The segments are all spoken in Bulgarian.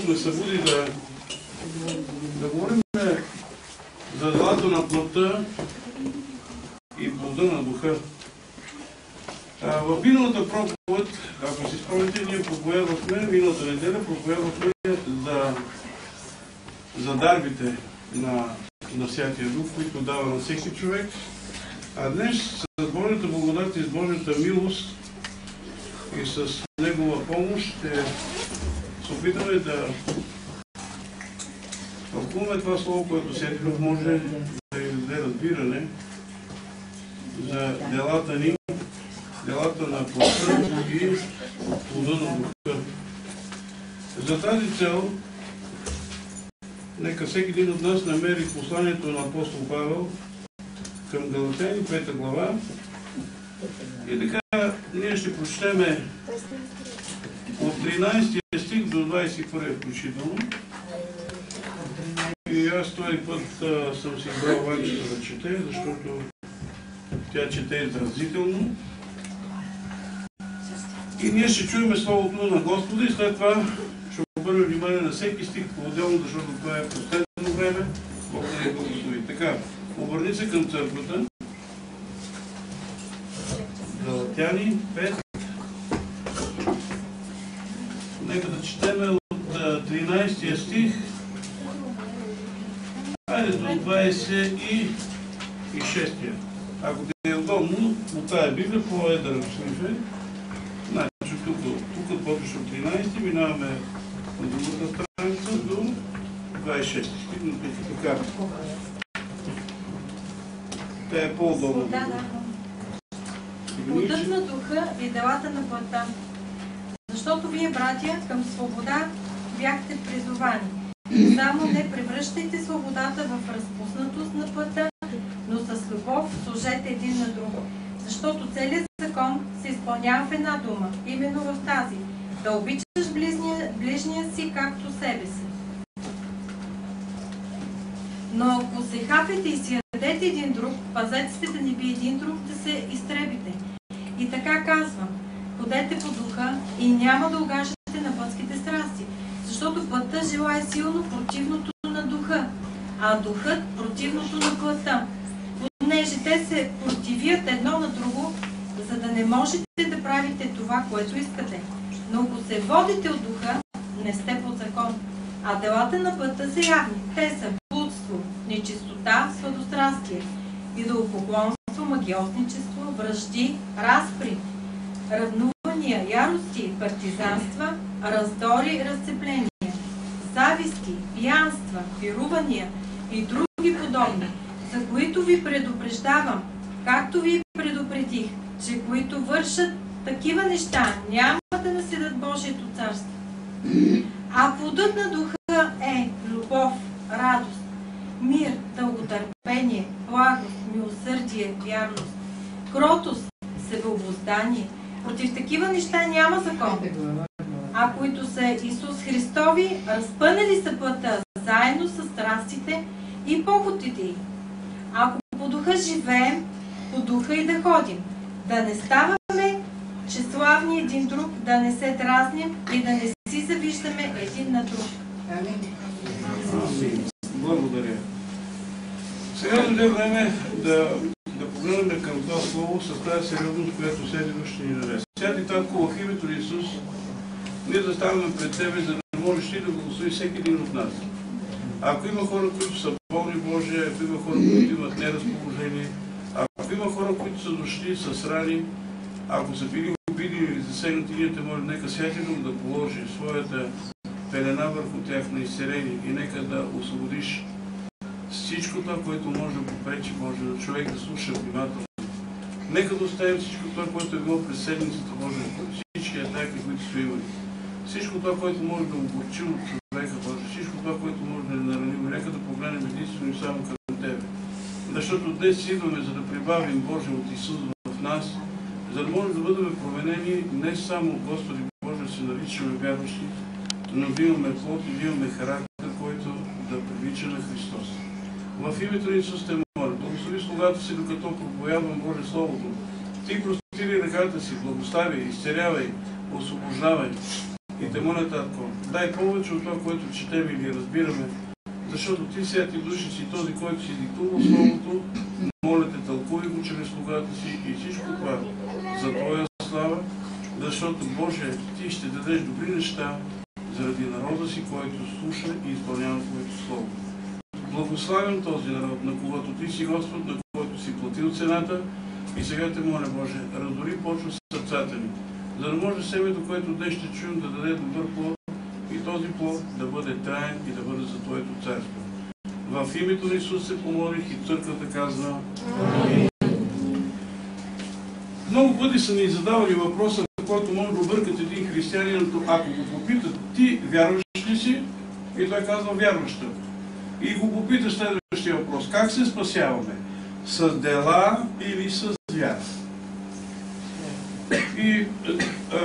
ме събуди да говорим за злато на плътта и плода на духа. В миналата проповед, ако си спомните, ние проповядвахме, миналата неделя проповядвахме за дарбите на Святия Дух, които дава на всеки човек. А днес с Божията благодат и с Божията милост и с Негова помощ ще се опитаме да тълкуваме това слово, което Святия Дух може да ни даде разбиране за делата ни, делата на плътта и плода на духа. За тази цел нека всеки един от нас намери посланието на апостол Павел към Галатяни, 5 глава. И така, ние ще прочетем от 13 стих до 21 включително. И аз този път съм си избрал Ванчета да чете, защото тя чете изразително. И ние ще чуем Словото на Господа и след това ще обърнем внимание на всеки стих по-отделно, защото това е последно време. Бог да ни благослови. Така, обърни се към църквата. Галатяни 5. Нека да четеме от 13 стих. Хайде до 26. Ако ти е удобно, от тая Библия по-едър шрифт. Значи тук почваш от 13, минаваме на другата страница до 26 стих. Така. Те е по-удобно. Плодът на духа и делата на плътта. Защото вие, братя, към свобода бяхте призовани. Само не превръщайте свободата в разпуснатост на плътта, но с любов служете един на друг. Защото целият закон се изпълнява в една дума, именно в тази. Да обичаш ближния си както себе си. Но ако се хапете и си ядете един друг, пазете се да не би един друг да се изтребите. И така казвам, ходете по духа и няма да угаждате на плътските страсти, защото плътта желае силно противното на духа, а духът противното на плътта. Понеже те се противят едно на друго, за да не можете да правите това, което искате. Но ако се водите от духа, не сте под закон. А делата на плътта са явни. Те са блудство, нечистота, сладострастие, идолопоклонство, магиосничество, вражди, разпри, равнувания, ярости, партизанства, раздори, разцепления, зависти, пиянства, пирувания и други подобни, за които ви предупреждавам, както ви предупредих, че които вършат такива неща, няма да наследят Божието царство. А плодът на духа е любов, радост, мир, дълготърпение, благост, милосърдие, вярност, кротост, себеобуздание. Против такива неща няма закон. А които са Исус Христови, разпънали са плътта заедно с страстите и похотите й. Ако по духа живеем, по духа и да ходим. Да не ставаме тщеславни един друг, да не се дразним и да не си завиждаме един на друг. Амин. Благодаря. Сега дойде време да погледнем към това слово с тази сериозност, която Святия ще ни даде. Святи Татко, в името на Исус, ние заставаме пред Тебе, за да можеш Ти да благослови всеки един от нас. Ако има хора, които са болни, Боже, ако има хора, които имат неразположение, ако има хора, които са дошли с рани, ако са били обидени или засегнати, ние те молим, нека Святия Дух да положи своята пелена върху тях на изцеление и нека да освободиш всичко това, което може да попречи, Боже, на човек да слуша внимателно. Нека да оставим всичко това, което е било през седмицата, Боже, всички атаки, които са имали. Всичко това, което може да оборчи от човека, Боже, всичко това, което може да нараним, нека да погледнем единствено и само към Тебе. Защото днес идваме, за да прибавим, Боже, от Исус в нас, за да можем да бъдем променени не само от Господи Боже, да се наричаме вярващи, но да имаме плод и да имаме характер, който да прилича на Христос. В името на Исус те моля, благослови слугата си, докато проповядвам Боже Словото. Ти простири ръката си, благослави, изцелявай, освобождавай. И те моля, Татко, дай повече от това, което четем или разбираме, защото Ти, Святи Души, си този, който си диктувал Словото, моля Те, тълкуй го чрез слугата си и всичко това за Твоя слава, защото, Боже, Ти ще дадеш добри неща заради народа си, който слуша и изпълнява Твоето Слово. Благославям този народ, на когото Ти си Господ, на когото си платил цената, и сега Те моля, Боже, раздори почва сърцата ни, за да може семето, което днес ще чуем, да даде добър плод и този плод да бъде траен и да бъде за Твоето царство. В името на Исус се помолих и църквата казва Амин. Много пъти са ни задавали въпроса, на който може да объркат един християнин, ако го попитат, ти вярваш ли си? И той казва, вярваща. И го попита следващия въпрос, как се спасяваме? С дела или с вяра? И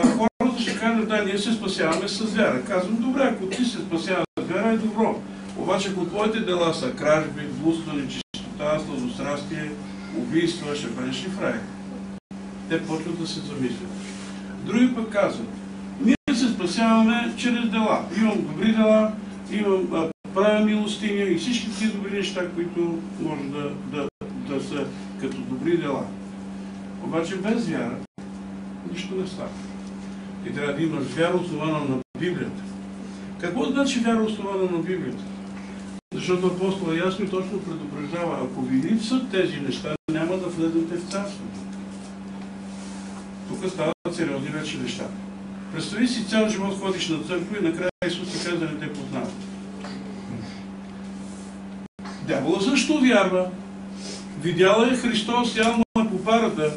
хората ще кажат, да, ние се спасяваме с вяра. Казвам, добре, ако ти се спасяваш с вяра, е добро. Обаче, ако твоите дела са кражби, блудство, нечистота, сладострастие, убийства, ще бъдеш ли в рай? Те почват да се замислят. Други пък казват, ние се спасяваме чрез дела. Имам добри дела, правя милостиня и всички тези добри неща, които може да са като добри дела. Обаче без вяра нищо не става. Ти трябва да имаш вяра, основана на Библията. Какво значи вяра, основана на Библията? Защото апостола ясно и точно предупреждава, ако ви липсват тези неща, няма да влезете в царството. Тук стават сериозни вече неща. Представи си, цял живот ходиш на църква и накрая Исус ти каза да не те познава. Дявола също вярва. Видяла е Христос, ял му е по парата.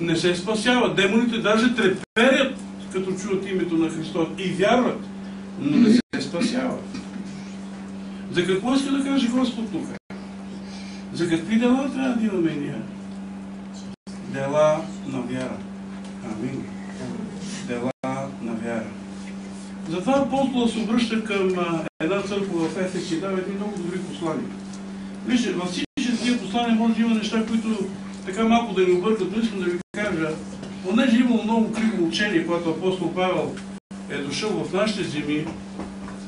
Не се спасява. Демоните даже треперят, като чуват името на Христос и вярват, но не се спасяват. За какво иска да каже Господ тук? За какви дела трябва да имаме ние? Дела на вяра. Амин. Дела на вяра. Затова апостола се обръща към една църква в Ефес и дава едни много добри послания. Вижте, във всички тия послания може да има неща, които така малко да ни объркат, но искам да ви кажа, понеже имало много криво учение, когато апостол Павел е дошъл в нашите земи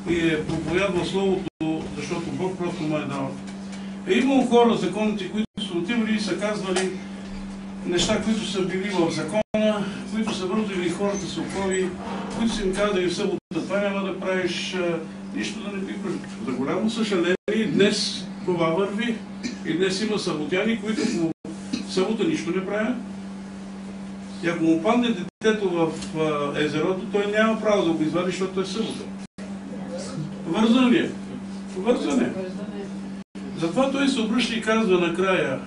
и е проповядвал Словото, защото Бог просто му е дал. Е имало хора, законните, които са отивали и са казвали неща, които са били в закона, които са вързали хората с окови, които са им казали в събота, това няма да правиш, нищо да не пипаш. За голямо съжаление, днес това върви. И днес има съботяни, които по събота нищо не правят. И ако му падне детето в езерото, той няма право да го извади, защото е събота. Вързан ли е? Вързан е. Затова той се обръща и казва накрая,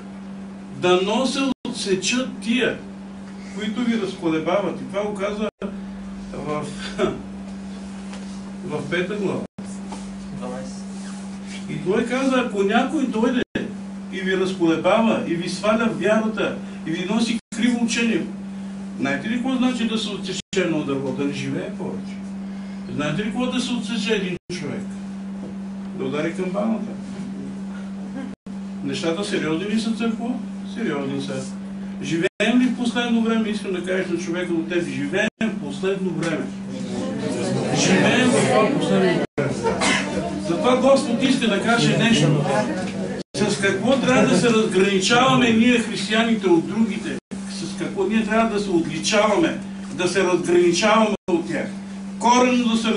дано се отсечат тия, които ви разколебават. И това го казва в 5 глава. И той каза, ако някой дойде и ви разколебава, и ви сваля вярата, и ви носи криво учение, знаете ли какво значи да се отсече едно дърво? Да не живее повече. Знаете ли какво да се отсече един човек? Да удари камбаната. Нещата сериозни ли са, църква? Сериозни са. Живеем ли в последно време? Искам да кажеш на човека от тебе. Живеем в последно време. Живеем в това последно време. Затова Господ иска да каже нещо. С какво трябва да се разграничаваме ние, християните, от другите? С какво ние трябва да се отличаваме, да се разграничаваме от тях? Коренно да се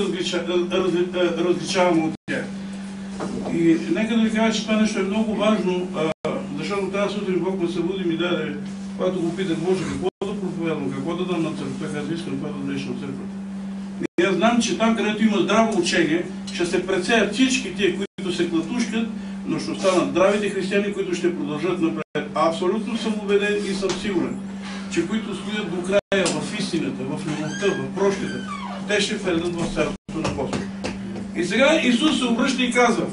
различаваме от тях. И нека да ви кажа, че това нещо е много важно, защото тази сутрин Бог ме събуди ми даде, когато го питах, Боже, какво да проповядвам, какво да дам на църква, аз искам това да дадеш на църквата. И аз знам, че там, където има здраво учение, ще се прецеят всички тия, които се клатушкат, но ще останат здравите християни, които ще продължат напред. Абсолютно съм убеден и съм сигурен, че които стоят до края в истината, в любовта, в прошката, те ще влезат в царството на Господ. И сега Исус се обръща и казва,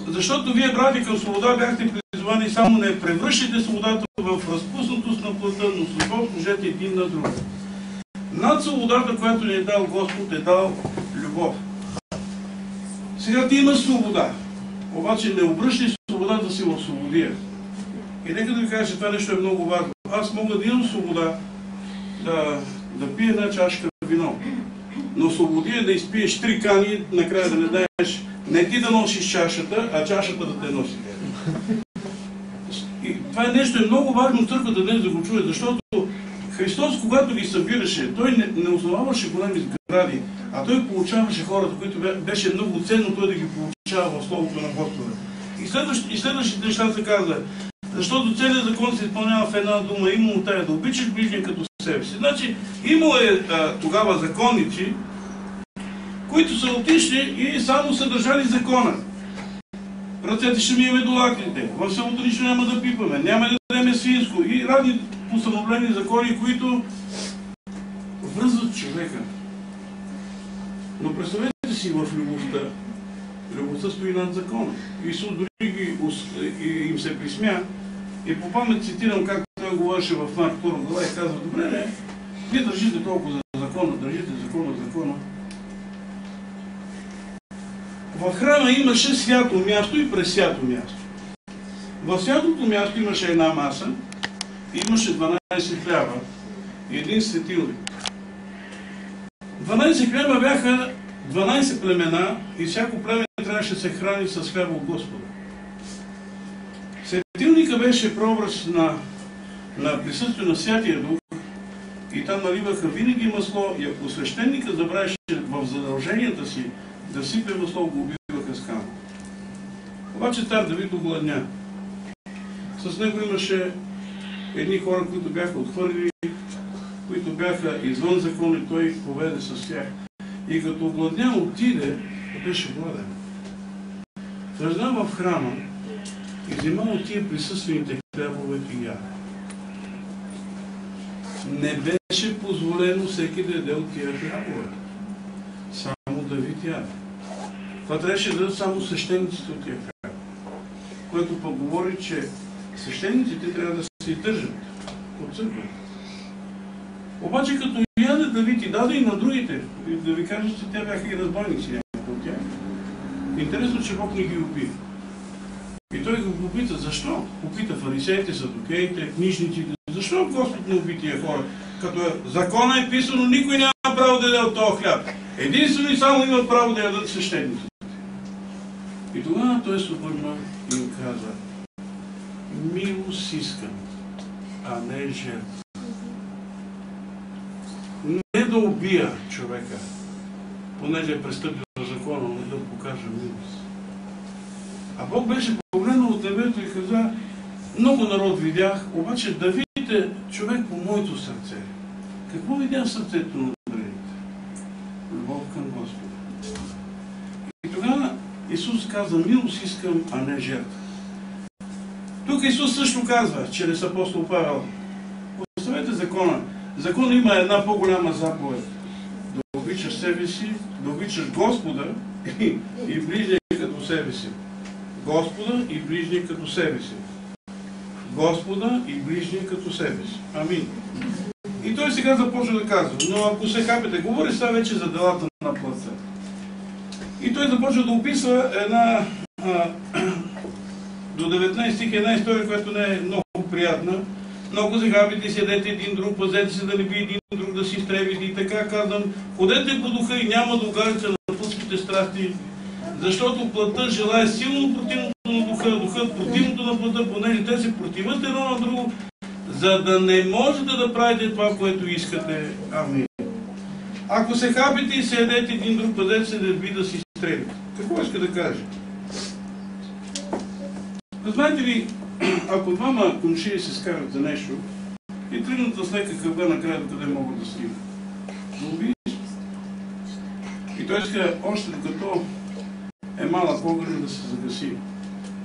защото вие, брати, към свобода бяхте призвани, само не превръщайте свободата в разпуснатост на плътта, но с любов служете един на друг. Над свободата, която ни е дал Господ, е дал любов. Сега ти имаш свобода, обаче не обръщай свободата си в свободия. И нека да ви кажа, че това нещо е много важно. Аз мога да имам свобода да пие една чашка вино. Но свободи е да изпиеш 3 кани, накрая да не даеш не ти да носиш чашата, а чашата да те носи. И това нещо е много важно църквата днес да го чуе, защото Христос, когато ги събираше, той не основаваше големи сгради, а той получаваше хората, които беше много ценно той да ги получава в Словото на Господа. И следващите неща се казва, защото целият закон се изпълнява в една дума, имало тая да обичаш ближния като себе си. Значи, имало тогава законници, които са отишли и само са държали закона. Ръцете ще миеме до лакните, в селото нищо няма да пипаме, няма да дадеме свинско и разни постановлени закони, които връзват човека. Но представете си в любовта. Любовта стои над закона. Исус дори им се присмя и по памет цитирам как той говореше в Марк 2 глава и казва, добре, не, вие държите толкова за закона, държите закона. В храма имаше свято място и пресвято място. В святото място имаше една маса, имаше 12 хляба и един светилник. 12 хляба бяха 12 племена и всяко племе трябваше да се храни с хляба от Господа. Светилника беше прообраз на присъствие на Святия Дух и там наливаха винаги масло и ако свещеника забравяше в задълженията си да сипе масло, го убиваха с камък. Обаче цар Давид огладня. С него имаше едни хора, които бяха отхвърлили, които бяха извън закон и той поведе с тях. И като огладня отиде, беше гладен. Влезна в храма и взема от тия присъствените хлябове и яде. Не беше позволено всеки да яде от тия хлябове. Само Давид яде. Това трябваше да дадат само свещениците от тия хлябове. Което пък говори, че свещениците трябва да се издържат от църквата. Обаче като яде Давид и даде и на другите, да ви кажа, че те бяха и разбойници от тях. Интересно, че Бог не ги уби. И той го попита, защо? Попита фарисеите, садукеите, книжниците, защо Господ не уби тия хора? Като закона е писано, никой няма право да яде от този хляб. Единствено и само имат право да ядат свещениците. И тогава той се обърна и им каза, милост искам, а не жертва. Не да убия човека, понеже е престъпил закона, но да покажа милост. А Бог беше погледнал от небето и каза, много народ видях, обаче Давид е човек по моето сърце. Какво видя в сърцето на другите? Любов към Господа. И тогава Исус каза, милост искам, а не жертва. Тук Исус също казва, чрез апостол Павел, поставете закона. Закон има една по-голяма заповед. Да обичаш себе си, да обичаш Господа и ближния като себе си. Господа и ближния като себе си. Господа и ближния като себе си. Амин. И той сега започва да казва, но ако се хапете, говори сега вече за делата на плътта. И той започва да описва една до 19 стих една история, която не е много приятна. Много се хапите и седете един друг, пазете се да не би един друг да си изтребите. И така казвам, ходете по духа и няма да угарите на плътските страсти, защото плътта желае силно противното на духа, духът противното на плътта, понеже те се противят едно на друго, за да не можете да правите това, което искате. Амин. Ако се хапите и се ядете един друг, пазете се да би да си изтребите. Какво иска да каже? Знаете ли, ако двама комшии се скарат за нещо и тръгнат с лека къвга накрая до къде могат да стигнат. Но убийство. И той иска още докато е малък огън да се загаси.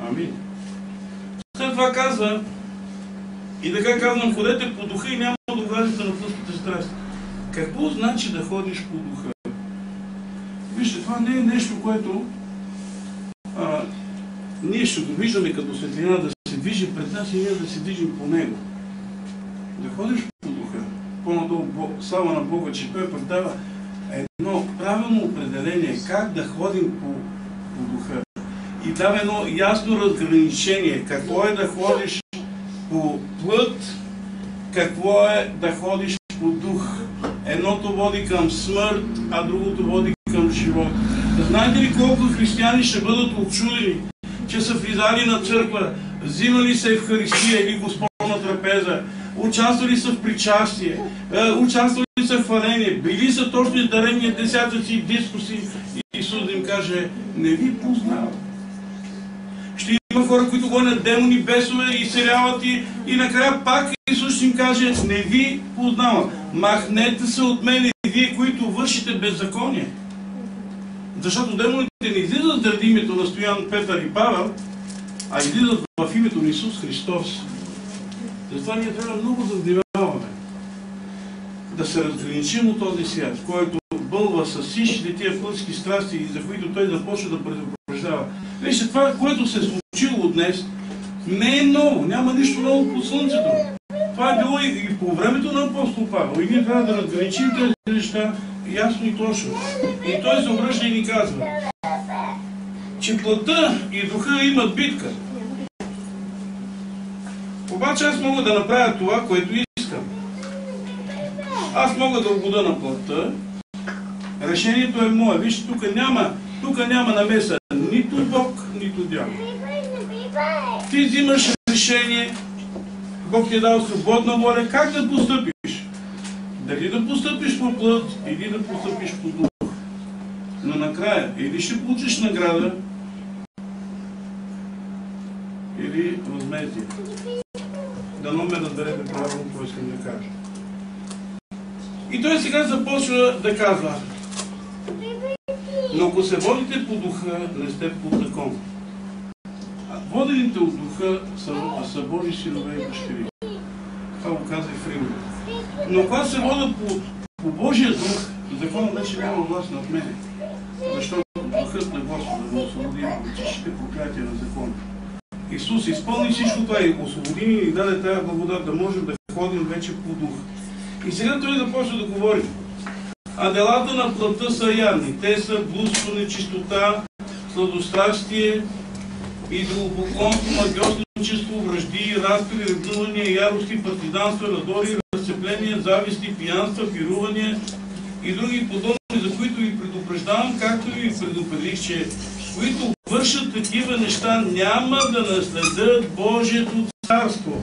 Амин. След това казва, и така казвам, ходете по духа и няма да угаждате на плътските страсти. Какво значи да ходиш по духа? Вижте, това не е нещо, което ние ще го виждаме като светлина да се движи пред нас и ние да се движим по него. Да ходиш по духа, по-надолу слава на Бога, че той пък дава едно правилно определение как да ходим по духа. И дава едно ясно разграничение какво е да ходиш по плът, какво е да ходиш по дух. Едното води към смърт, а другото води към живот. Знаете ли колко християни ще бъдат очудени, че са влизали на църква, взимали се Евхаристия или Господна трапеза, участвали са в причастие, участвали са в хваление, били са точно дарения десятъци и дискуси, и Исус да им каже: не ви познавам. Ще има хора, които гонят демони, бесове и сериалът и накрая пак Исус ще им каже: не ви познавам. Махнете се от мене, вие, които вършите беззаконие. Защото демоните не излизат заради името на Стоян, Петър и Павел, а излизат в името на Исус Христос. Затова ние трябва много да внимаваме. Да се разграничим от този свят, който бълва с всичките тия плътски страсти, за които той започва да предупреждава. Вижте, това, което се е случило днес, не е ново, няма нищо ново под слънцето. Това е било и по времето на апостол Павел. И ние трябва да разграничим тези неща ясно и точно. И той се обръща и ни казва, че плътта и духа имат битка. Обаче аз мога да направя това, което искам. Аз мога да угода на плътта. Решението е мое. Вижте, тук няма намеса нито Бог, нито дявол. Ти взимаш решение, Бог ти е дал свободна воля, как да постъпиш. Дали да постъпиш по плът, или да постъпиш по дух. Но накрая, или ще получиш награда, или възмездие. Дано ме разберете правилно, какво искам да кажа. И той сега започва да казва: но ако се водите по духа, не сте под закон. Водените от духа са Божи синове и дъщери. Това го каза и в Римляни. Но когато се вода по Божия дух, законът вече няма власт над мене. Защото духът на Господа ме освободи от всичките проклятия на закона. Исус изпълни всичко това и освободи ни и даде тази благодат да можем да ходим вече по дух. И сега той започва да говори. А делата на плътта са явни. Те са блудство, нечистота, сладострастие, идолопоклонство, магьосничество, вражди, разпри, ревнувания, ярости, партизанства, раздори, разцепления, зависти, пиянства, пирувания и други подобни, за които ви предупреждавам, както ви предупредих, че които вършат такива неща, няма да наследят Божието царство.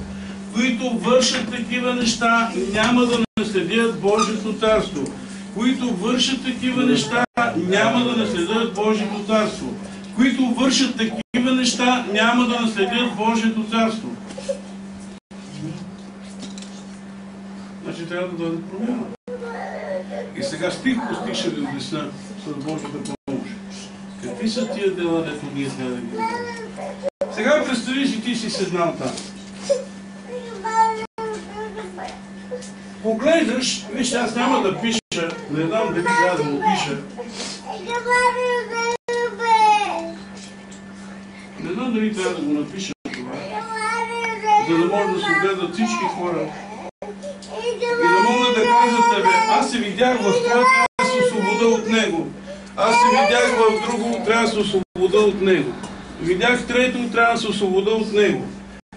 Които вършат такива неща, няма да наследят Божието царство. Които вършат такива неща, няма да наследят Божието царство. Които вършат такива неща, няма да наследят Божието царство. Значи трябва да дойде промяна. И сега стих по стих ще ви обясня с Божията помощ. Какви са тия дела, дето ние трябва да ги видим? Сега представи си, ти си седнал там. Поглеждаш, вижте, аз няма да пиша, не знам дали трябва да го пиша. Не знам дали трябва да го напиша това, за да може да се гледат всички хора и да могат да кажат тебе: аз се видях в това, трябва да се освобода от него. Аз се видях в друго, трябва да се освобода от него. Видях трето, трябва да се освобода от него.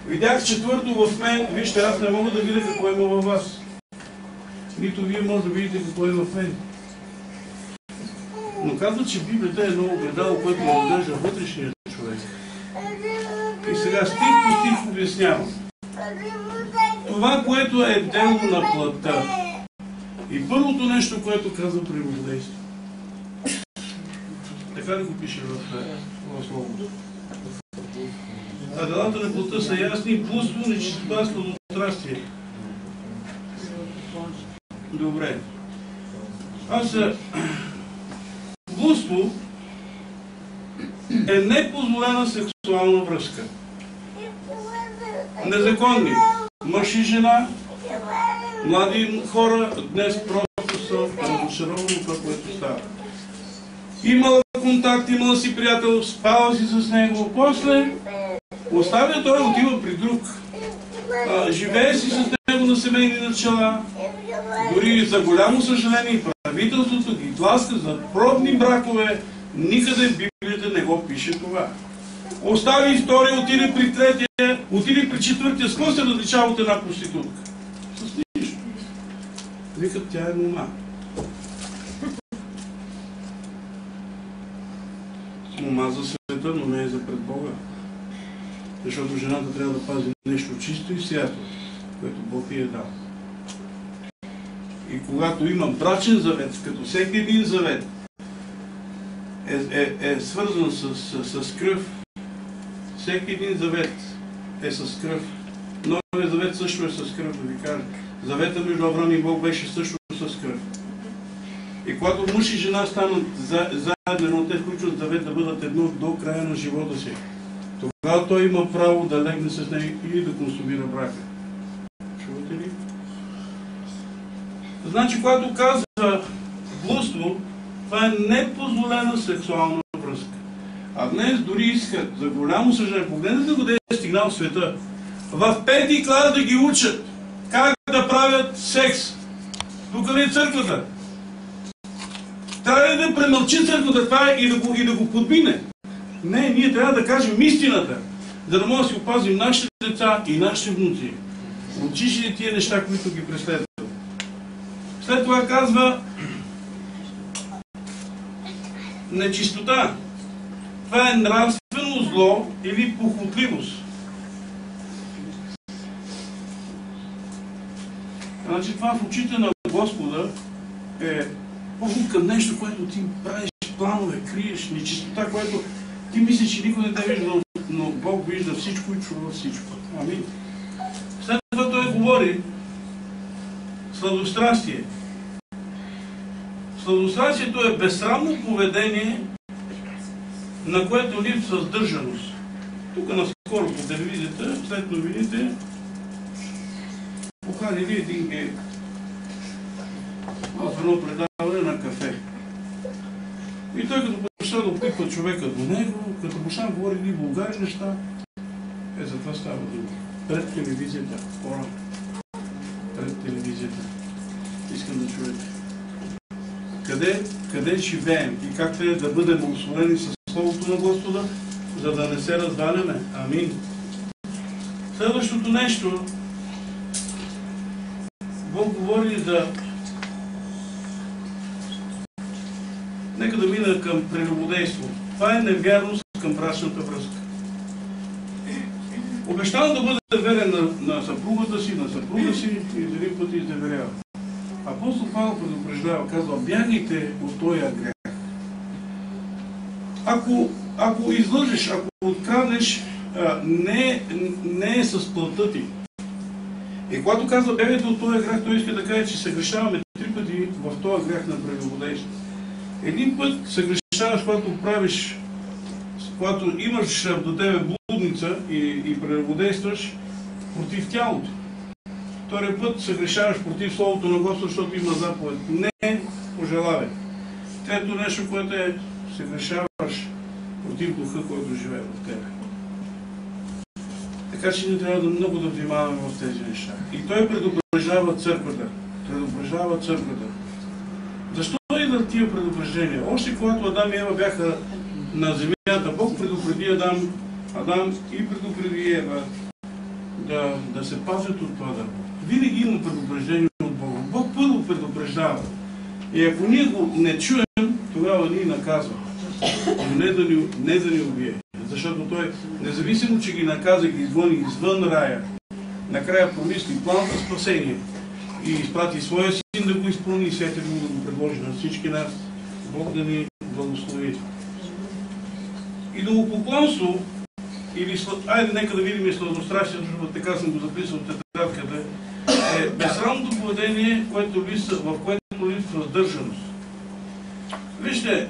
Видях четвърто в мен, вижте, аз не мога да видя какво има във вас. Нито вие може да видите какво е в мен. Но казват, че Библията е едно огледало, което разглежда вътрешния човек. И сега стих по стих обяснявам. Това, което е дело на плътта. И първото нещо, което казва прелюбодейство. Така да го пише в Словото. А делата на плътта са ясни: блудство, нечистота, сладострастие. Добре. Блудство е непозволена сексуална връзка. Незаконни. Мъж и жена, млади хора, днес просто са разочаровани това, което става. Имала контакт, имала си приятел, спала си с него, после оставя той, отива при друг. Живее си с него на семейни начала, дори за голямо съжаление и правителството ги тласка за пробни бракове, никъде в Библията не го пише това. Остави втория, отиде при третия, отиде при четвъртия. С какво се различава от една проститутка? С нищо. Викат, тя е мома. мома за света, но не е за пред Бога. Защото жената трябва да пази нещо чисто и свято, което Бог ѝ е дал. И когато има брачен завет, като всеки един завет е свързан с кръв, всеки един завет е с кръв. Новият завет също е с кръв, да ви кажа. Завета между Авраам и Бог беше също с кръв. И когато мъж и жена станат заедно, те включват завет да бъдат едно до края на живота си. Тогава той има право да легне с нея или да консумира брака. Чувате ли? Значи, когато казва блудство, това е непозволена сексуална връзка. А днес дори искат, за голямо съжаление, погледнете го, да е стигнал в света. В 5 клас да ги учат как да правят секс. Тук ли е църквата? Трябва ли да премълчи църквата това и да го подмине? Не, ние трябва да кажем истината, за да може да си опазим нашите деца и нашите внуци. Учиш ли тия неща, които ги преследват? След това казва нечистота. Това е нравствено зло или похотливост. Значи това в очите на Господа е поход към нещо, което ти правиш планове, криеш, нечистота, което ти мислиш, че никой не те вижда, но Бог вижда всичко и чува всичко. Амин. След това той говори сладострастие. Сладострастието е безсрамно поведение, на което липсва сдържаност. Тук наскоро по телевизията, след новините, поканили един гей в едно предаване на кафе. И той като почна да опитва човека до него, като почна да говори ни вулгарни неща, за това става дума. Пред телевизията, хора, пред телевизията. Искам да чуете. Къде живеем и как трябва да бъдем усвоени с Словото на Господа, за да не се разваляме. Амин. Следващото нещо, Бог говори за... Нека да мина към прелюбодейство. Това е невярност към брачната връзка. Обещава да бъде верен на съпругата си, на съпруга си и един път изневерява. Апостол Павел предупреждава, казва, бягайте от този грях. Ако излъжеш, ако откраднеш, не е с плътта ти. И когато казва бягайте от този грях, той иска да каже, че се грешаваме 3 пъти в този грях на прелюбодейство. Един път се грешаваш, когато имаш до тебе блудница и прелюбодействаш против тялото. Втория път се грешаваш против Словото на Господа, защото има заповед. Не пожелавай. Трето нещо, което е, се грешаваш против духа, който живее в тебе. Така че ние трябва да много да внимаваме в тези неща. И той предупреждава църквата. Защо идват тия предупреждения? Още когато Адам и Ева бяха на земята, Бог предупреди Адам и предупреди Ева да се пазят от това дърво. Винаги има предупреждение от Бога. Бог първо предупреждава. И ако ние го не чуем, тогава ни наказва. Но не да ни убие. Защото той, независимо, че ги наказа и ги изгони извън рая, накрая промисли план за спасение и изпрати своя син да го изпълни и свете го да го предложи на всички нас. Бог да ни благослови. Идолопоклонство, айде нека да видим и сладострастието, защото така съм го записал в тетрадката, е безсрамното поведение, в което липсва сдържаност. Вижте,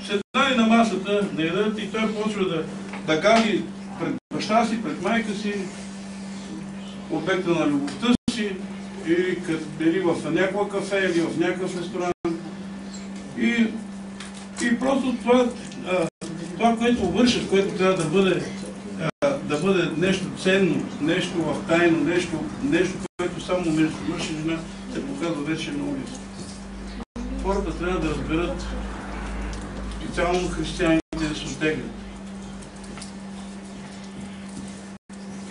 седнали на масата, да ядат и той почва да гали пред баща си, пред майка си, обекта на любовта си, или в някаква кафе, или в някакъв ресторант. И просто това, което вършат, което трябва да бъде нещо ценно, нещо в тайно, нещо, което само между мъж и жена се показва вече на улица. Хората трябва да разберат, специално християните, да се оттеглят.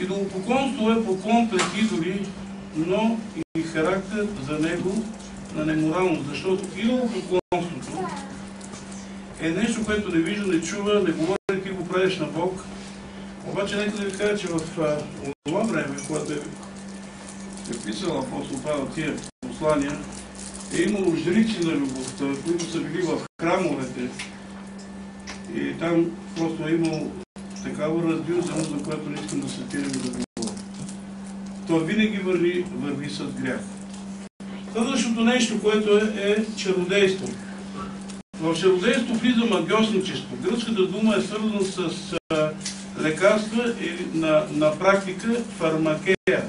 Идолопоклонство е поклон пред идоли, но и характер за него на неморалност, защото идолопоклонството е нещо, което не вижда, не чува, не говори, ти го правиш на Бог. Обаче нека да ви кажа, че в това време, когато е писал апостол Павел тия послания, е имало жрици на любовта, които са били в храмовете. И там просто е имало такава раздюзаност, за която не искам да се тирам да говоря. То винаги върви с грях. Следващото нещо, което е чародейство. В чародейство влиза магьосничество. Гръцката дума е свързана с лекарства или на практика фармакея,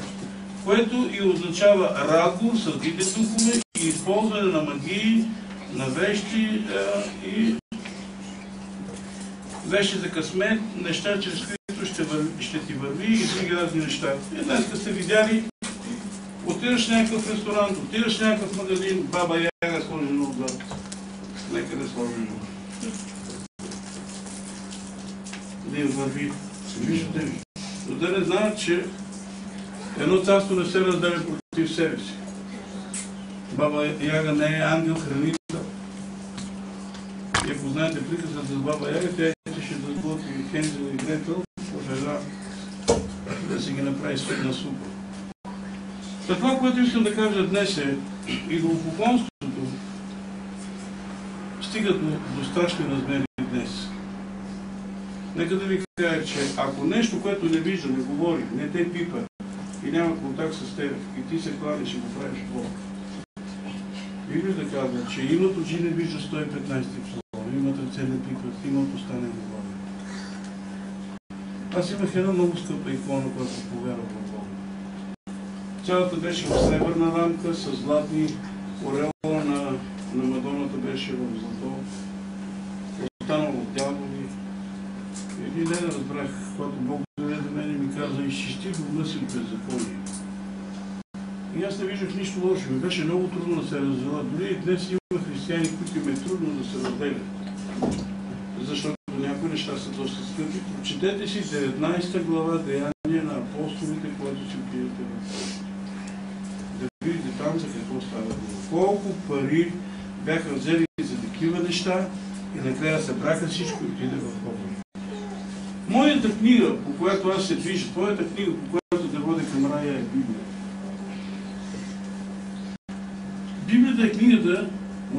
което и означава разговор с злите духове и използване на магии, на вещи и вещи за късмет, неща, чрез които ще ти върви и други разни неща. И днес сте видяли, отидаш в някакъв ресторант, отидаш в някакъв магазин, баба Яга сложена отзад. Нека да сложена. Да им върви. Виждате ли? Но да не знаят, че едно царство не се разделя против себе си. Баба Яга не е ангел-хранител. И ако знаете приказът за баба Яга, тя ще да сблъти Хензел и Гретел в една да си ги направи на супа. За това, което искам да кажа днес е идолопоклонството стига до страшни размери днес. Нека да ви кажа, че ако нещо, което не вижда, не говори, не те пипа и няма контакт с теб и ти се кланиш и го правиш Бог, Библията казва, че имат очи не вижда 115 псалом, имат ръце не пипат, имат уста не говори. Аз имах една много скъпа икона, която повярвах в Бога. Цялата беше в сребърна рамка, с златни ореола на Мадоната беше в злато, останало от дяволи. Един ден разбрах, когато Бог дойде до мен и ми каза, изчисти дома си от беззаконие. И аз не виждах нищо лошо. Ми беше много трудно да се развела. Дори и днес има християни, които им е трудно да се разделят. Защото някои неща са доста скъпи. Прочетете си 19 глава Деяния на апостолите, когато си отидете в да видите там за какво става дума. Колко пари бяха взели за такива неща и накрая събраха всичко и отиде в Бога. Моята книга, по която аз се движа, твоята книга, по която да води към рая, е Библия. Библията е книгата,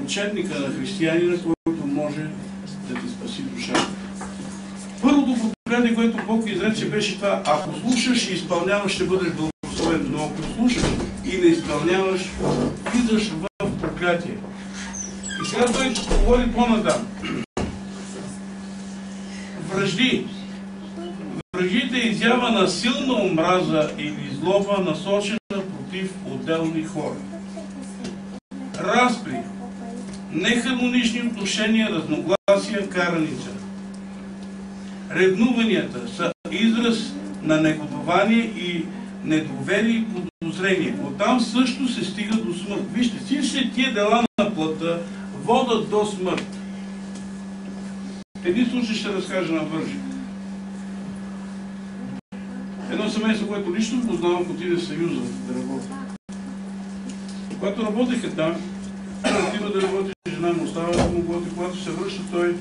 отчетника на християнина, който може да ти спаси душата. Първото проклятие, което Бог изрече, беше това: ако слушаш и изпълняваш, ще бъдеш благословен, но ако слушаш и не изпълняваш, влизаш в проклятие. И сега той говори по-надам. Вражди. Враждите е изява на силна омраза или злоба, насочена против отделни хора. Разпри, нехармонични отношения, разногласия, караница. Ревнуванията са израз на негодование и недоверие и подозрение. Оттам също се стига до смърт. Вижте, всички тия дела на плътта водят до смърт. Един случай ще разкажа на Вържи. Едно семейство, което лично познавам, отиде в Съюза да работи. Когато работеха там, отива да работи, жена му остава да му готи. Когато се връща, той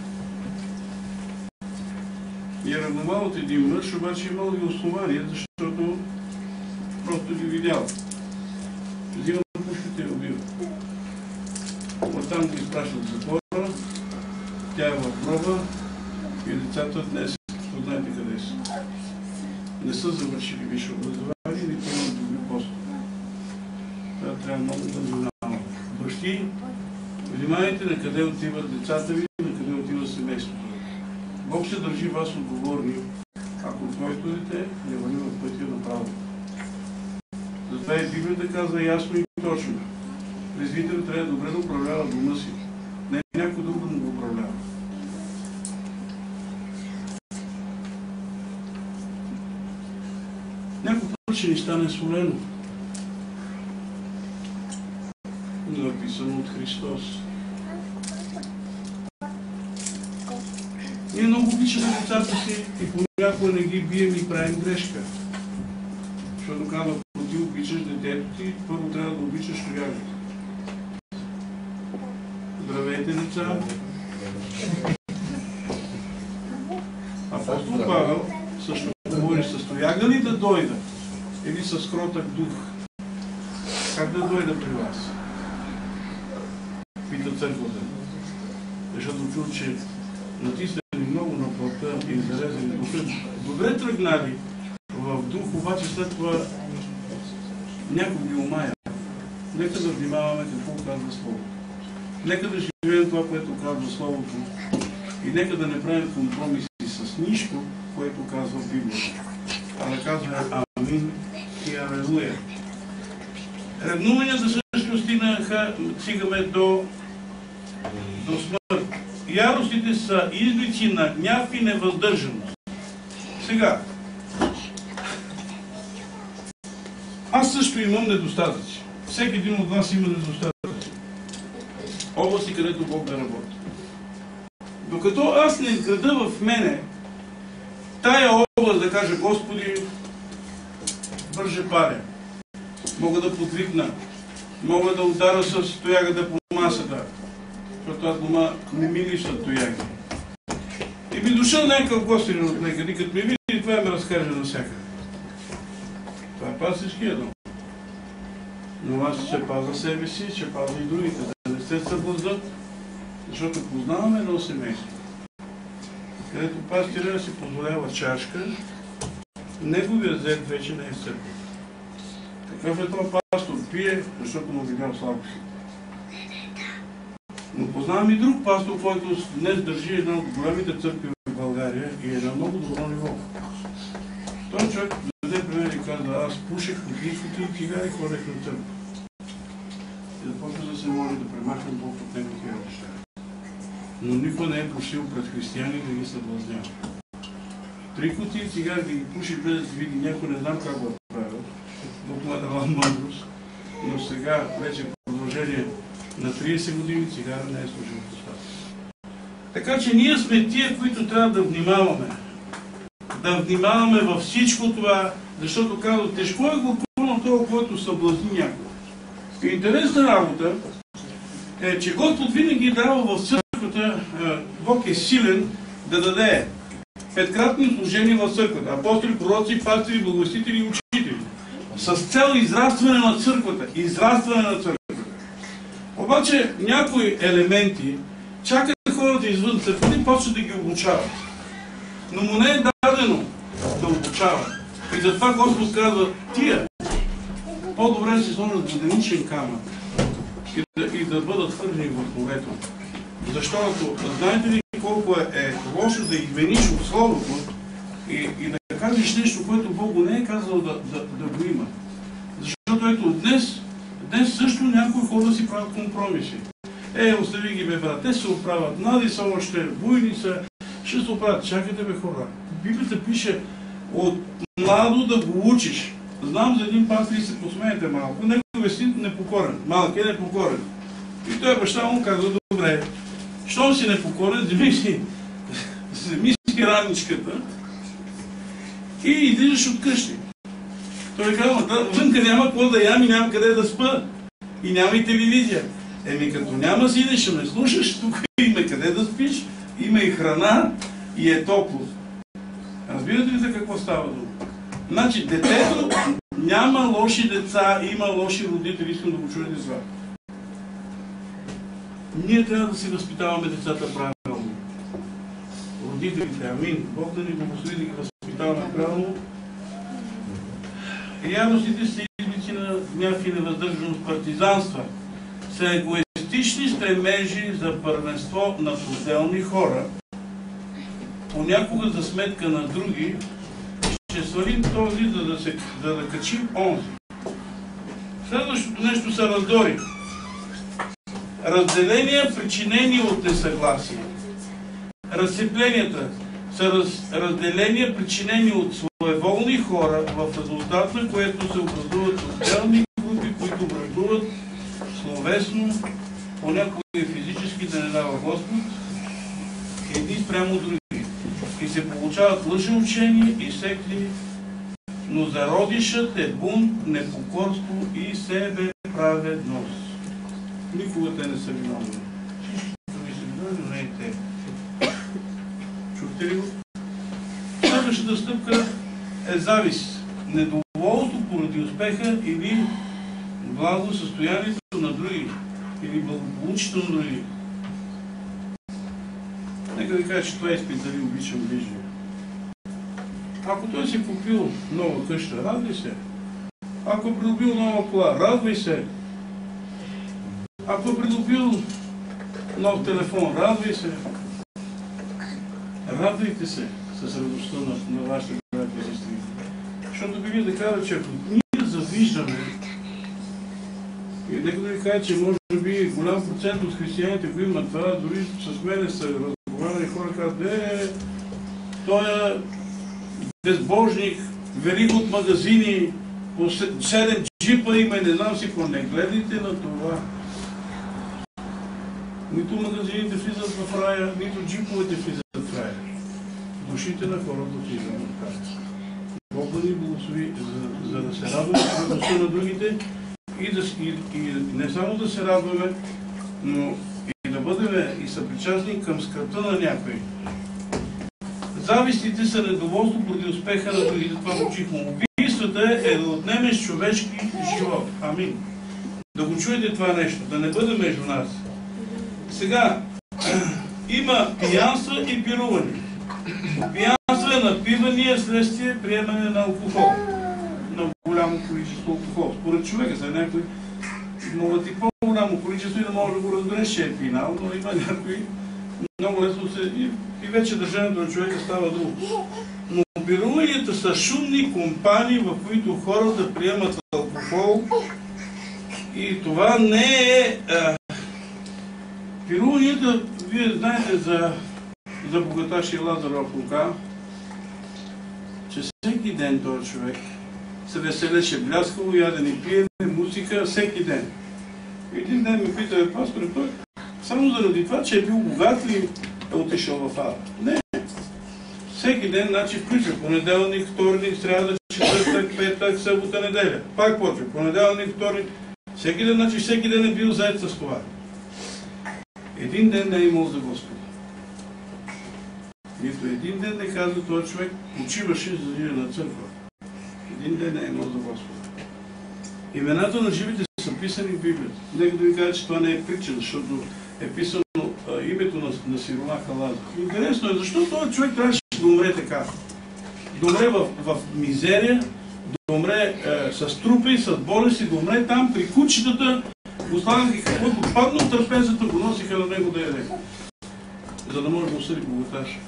е ревновал от един мъж, обаче имал и основания, защото просто ги видял. Взима пушката и убива. Оттам го изпращат в затвора, тя е в гроба и децата днес знаете къде са. Не са завършили висше образование, нито имат добри постове. Това трябва много да внимаваме. Бащи, внимайте на къде отиват децата ви, на къде отива семейството. Бог ще държи вас отговорни, ако твоето дете не върви в пътя на правото. Затова и Библията казва ясно и точно. Презвител трябва добре да управлява дома си. Не някой друг да му го управлява. Някой път ще ни стане солено. Написано от Христос. Ние много обичаме децата си и понякога не ги бием и правим грешка. Защото казва, ако ти обичаш детето ти, първо трябва да обичаш тоягата. Здравейте, деца! дойда? Или с кротък дух? Как да дойда при вас? Пита църквата. Защото чул, че натиснали много на плътта и зарезали духа. Добре тръгнали в дух, обаче след това някой ги омая. Нека да внимаваме какво казва Словото. Нека да живеем това, което казва Словото. И нека да не правим компромиси с нищо, което казва Библията. А да казваме амин и алелуя. Ревнуванията също стигаме до смърт. Яростите са изблици на гняв и невъздържаност. Сега, аз също имам недостатъци. Всеки един от вас има недостатъци. Области, където Бог да работи. Докато аз не града в мене тая област да кажа, Господи, бърже паря. Мога да подвикна. Мога да удара с тоягата по масата. Защото аз дома не ми липсват тояги. И би дошъл някакъв гостин от некъде, като ми види, това ме разкаже навсякъде. Това е пастирския дом. Но аз ще пазя себе си, ще пазя и другите, да не се съблазнат, защото познаваме едно семейство, където пастирът си позволява чашка, неговия зет вече не е църква. Какъв е това пастор? Пие, защото му видял слабост. Но познавам и друг пастор, който днес държи една от големите църкви в България и е на много добро ниво. Той човек даде пример и каза, аз пушех кутии цигари и ходех на църква. И започва да се моли да премахне Бог от него такива неща. Но никой не е пушил пред християни да ги съблазнява. 3 кутии цигари да ги пуши без да види някой, не знам как го е правил. Бог му е дала мъдрост. Но сега, вече в продължение на 30 години цигара не е служил в устата. Така че ние сме тия, които трябва да внимаваме. Да внимаваме във всичко това, защото казва, тежко е горко на това, който съблазни някой. И интересна работа е, че Господ винаги дава в църквата, Бог е силен да даде 5-кратни служения в църквата. Апостоли, пророци, пастири, благовестители и учители. С цел израстване на църквата. Израстване на църквата. Обаче някои елементи чакат хората извън църквата и почват да ги обучават. Но му не е дадено да обучава. И затова Господ казва, тия по-добре се сложат воденичен камък и да бъдат хвърлени в морето. Защото, знаете ли колко е лошо да измениш от Словото и да кажеш нещо, което Бог го не е казал да го има. Защото ето днес също някои хора си правят компромиси. Остави ги бе, брат, те се оправят, млади са още, буйни са, ще се оправят. Чакайте бе, хора. Библията пише от младо да го учиш. Знам за един пастир и се посмеете малко. Неговият син непокорен. Малък е непокорен. И той баща му казва, добре, щом си непокорен, вземи си раничката и излизаш от къщи. Той казва, вънка няма какво да ям и няма къде да спа. И няма и телевизия. Като няма си идеш, ще ме слушаш, тук има къде да спиш, има и храна и е топло. Разбирате ли за какво става дума? Значи, детето няма лоши деца, има лоши родители, искам да го чуете това. Ние трябва да си възпитаваме децата правилно. Родителите, амин. Бог да ни благослови да ги възпитаваме правилно. Яростите са изблици на гняв и невъздържаност, партизанства са егоистични стремежи за първенство на отделни хора, понякога за сметка на други. Ще свалим този, за да качим онзи. Следващото нещо са раздори. Разделения, причинени от несъгласие. Разцепленията са разделения, причинени от своеволни хора, в резултат на което се образуват отделни групи, които враждуват словесно, понякога и физически да не дава Господ, едни спрямо други. И се получават лъжеучения и секти, но зародишът е бунт, непокорство и себеправедност. Никога те не са виновни. Всички други са виновни, но не и те. Чухте ли го? Следващата стъпка е завист. недоволство поради успеха или благосъстоянието на други, или благополучието на други. Нека да кажа, че това е изпит дали обичам ближния. Ако той си купил нова къща, радвай се. Ако е придобил нова кола, радвай се. Ако е придобил нов телефон, радвай се. Радвайте се с радостта на вашите брати и сестри. Защото Библия да казва, че ако ние завиждаме, и нека да ви кажа, че може би голям процент от християните, които имат това, дори с мене са разговаряли хора, казват, той е безбожник, верига от магазини, по 7 джипа има и не знам си какво. Не гледайте на това. Нито магазините влизат в рая, нито джиповете влизат в рая. Душите на хората влизат в рая. Бог да ни благослови, за да се радваме с радостта на другите и не само да се радваме, но и да бъдем и съпричастни към скръбта на някой. Завистите са недоволство поради успеха на другите. Това го учихме. Убийствата е да отнемеш човешки живот. Амин. Да го чуете това нещо, да не бъде между нас. Сега, има пиянства и пируване. Пиянство е напиване следствие приемане на алкохол. На голямо количество алкохол. Според човека за някой могат и по-голямо количество и да може да го разбереш, че е пинал, но има някои много лесно се... И вече държането на човека става друго. Но пируванията са шумни компании, в които хората приемат алкохол. И това не е... Пируванията, вие знаете за богаташия Лазаров Лука, че всеки ден този човек се веселеше бляскаво, ядене и пиене, музика, всеки ден. Един ден ми пита, пастор, той само заради това, че е бил богат ли е отишъл в ада? Не. Всеки ден, значи включва понеделник, вторник, сряда, четвъртък, петък, събота, неделя. Пак почва. Понеделник, вторник. Всеки ден, значи всеки ден е бил заед с това. Един ден не е имал за Господа. Нито един ден не казва този човек, почиваше за да на църква. Един ден не е имал за Господа. Имената на живите са писани в Библията. Нека да ви кажа, че това не е притча, защото е писано името на сиромаха Лазар. Интересно е, защо този човек трябваше да умре така? Да умре в мизерия, да умре с трупи, с болести, да умре там при кучетата, го слагаха каквото падна от трапезата, го носиха на него да яде. За да може да осъди богаташ.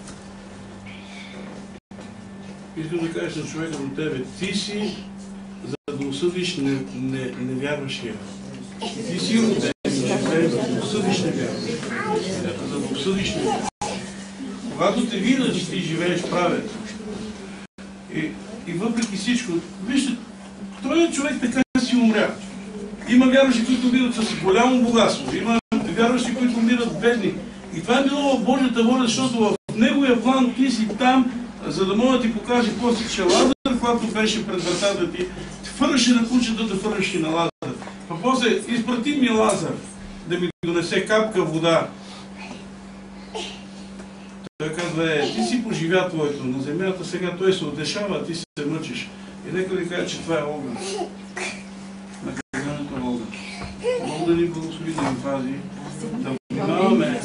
Искам да кажеш на човека до тебе, ти си за да осъдиш невярващия. Ти си роден, за да осъдиш невярващия. За да осъдиш невярващия. Когато те видят, че ти живееш праведно, и въпреки всичко, вижте, този човек така си умря. Има вярващи, които умират с голямо богатство. Има вярващи, които умират бедни. И това е било в Божията воля, защото в неговия план ти си там, за да може да ти покаже после, че Лазар, когато беше пред вратата ти, фърши на кучета да фърши на Лазар. А после изпрати ми Лазар да ми донесе капка вода. Той казва, ти си поживя твоето на земята, сега той се утешава, а ти се мъчиш. И нека да кажа, че това е огън. Наказанието е огън. Бог да ни благослови, да ни пази, да внимаваме,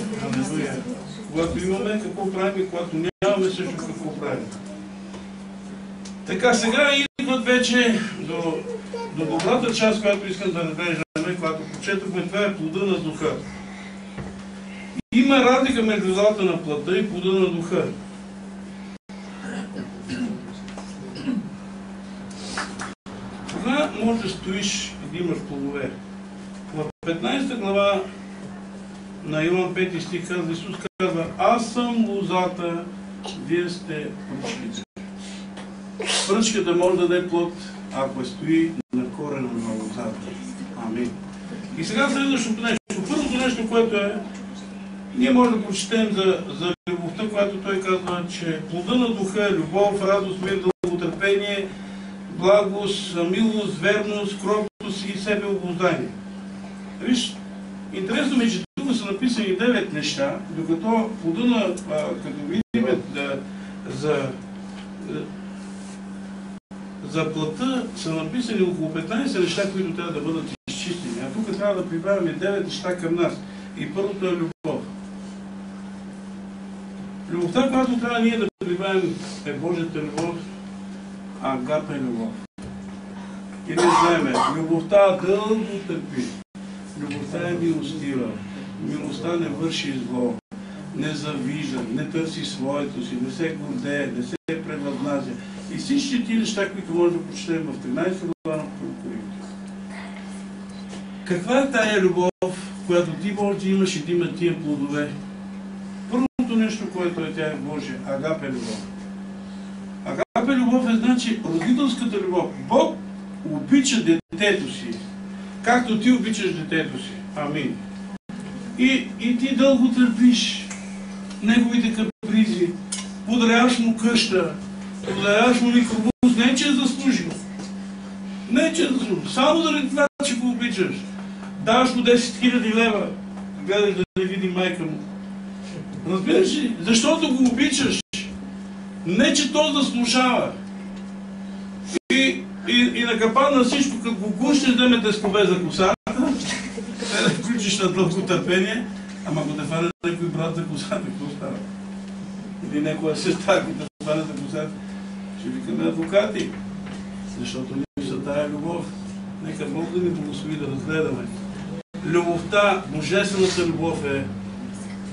когато имаме какво правим и когато нямаме също какво правим. Така, сега идват вече до добрата част, която искам да наблеждаме, когато прочетохме, това е плода на духа. Има разлика между злата на плътта и плода на духа. Кога може да стоиш и да имаш плодове? В 15 глава на Йоан 5 стих казва, Исус казва, аз съм лозата, вие сте пръчките. Пръчката може да даде плод, ако стои на корена на лозата. Амин. И сега следващото нещо. Първото нещо, което е, ние можем да прочетем за любовта, която той казва, че плода на духа е любов, радост, мир, дълготърпение, благост, милост, верност, кротост и себеобуздание. Виж, интересно ми е, че тук са написани 9 неща, докато плода на, като видим За плътта са написани около 15 неща, които трябва да бъдат изчистени. А тук трябва да прибавяме 9 неща към нас. И първото е любов. Любовта, която трябва ние да прибавим, е Божията любов, агапе любов. И ние знаеме, любовта дълго търпи. Любовта е милостива. Милостта не върши зло, не завижда, не търси своето си, не се гордее, не се превъзнася. И всички ти неща, които може да прочетем в 13 глава на Коринтия. Каква е тая любов, която ти може да имаш и да има тия плодове? Първото нещо, което е тя е Божия, агапе любов. Агапе любов е значи родителската любов. Бог обича детето си, както ти обичаш детето си. Амин. И ти дълго търпиш неговите капризи, подаряваш му къща, подаряваш му микробус, не че е заслужил. Не че е заслужил. Само заради това, че го обичаш. Даваш му 10 000 лева, гледаш да не види майка му. Разбираш ли? Защото го обичаш. Не че то заслужава. И на капан на всичко, като го гушнеш, да ме те скобе за косата, да включиш на дълго търпение, ама ако те фане някой брат за косата, какво става? Или някоя сестра, ако те фане за косата, ще викаме адвокати. Защото ние са тая любов. Нека Бог да ни благослови да разгледаме. Любовта, божествената любов е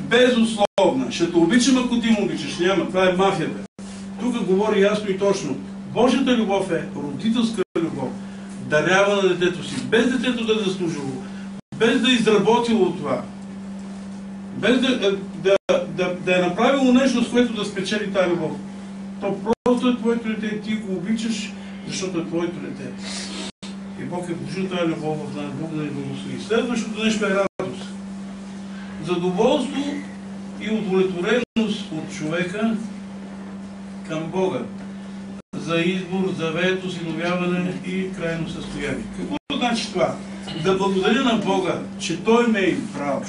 безусловна. Ще те обичам, ако ти му обичаш. Няма. Това е мафията. Тук говори ясно и точно. Божията любов е родителска любов. Дарява на детето си. Без детето да е заслужило. Без да е изработило това. Без да е направило нещо, с което да спечели тази любов. То просто е твоето дете и ти го обичаш, защото е твоето дете. И Бог е вложил тази любов в нас. Бог да ни благослови. Следващото нещо е радост. Задоволство и удовлетвореност от човека към Бога. За избор, завет, осиновяване и крайно състояние. Какво значи това? Да благодаря на Бога, че Той ме е избрал.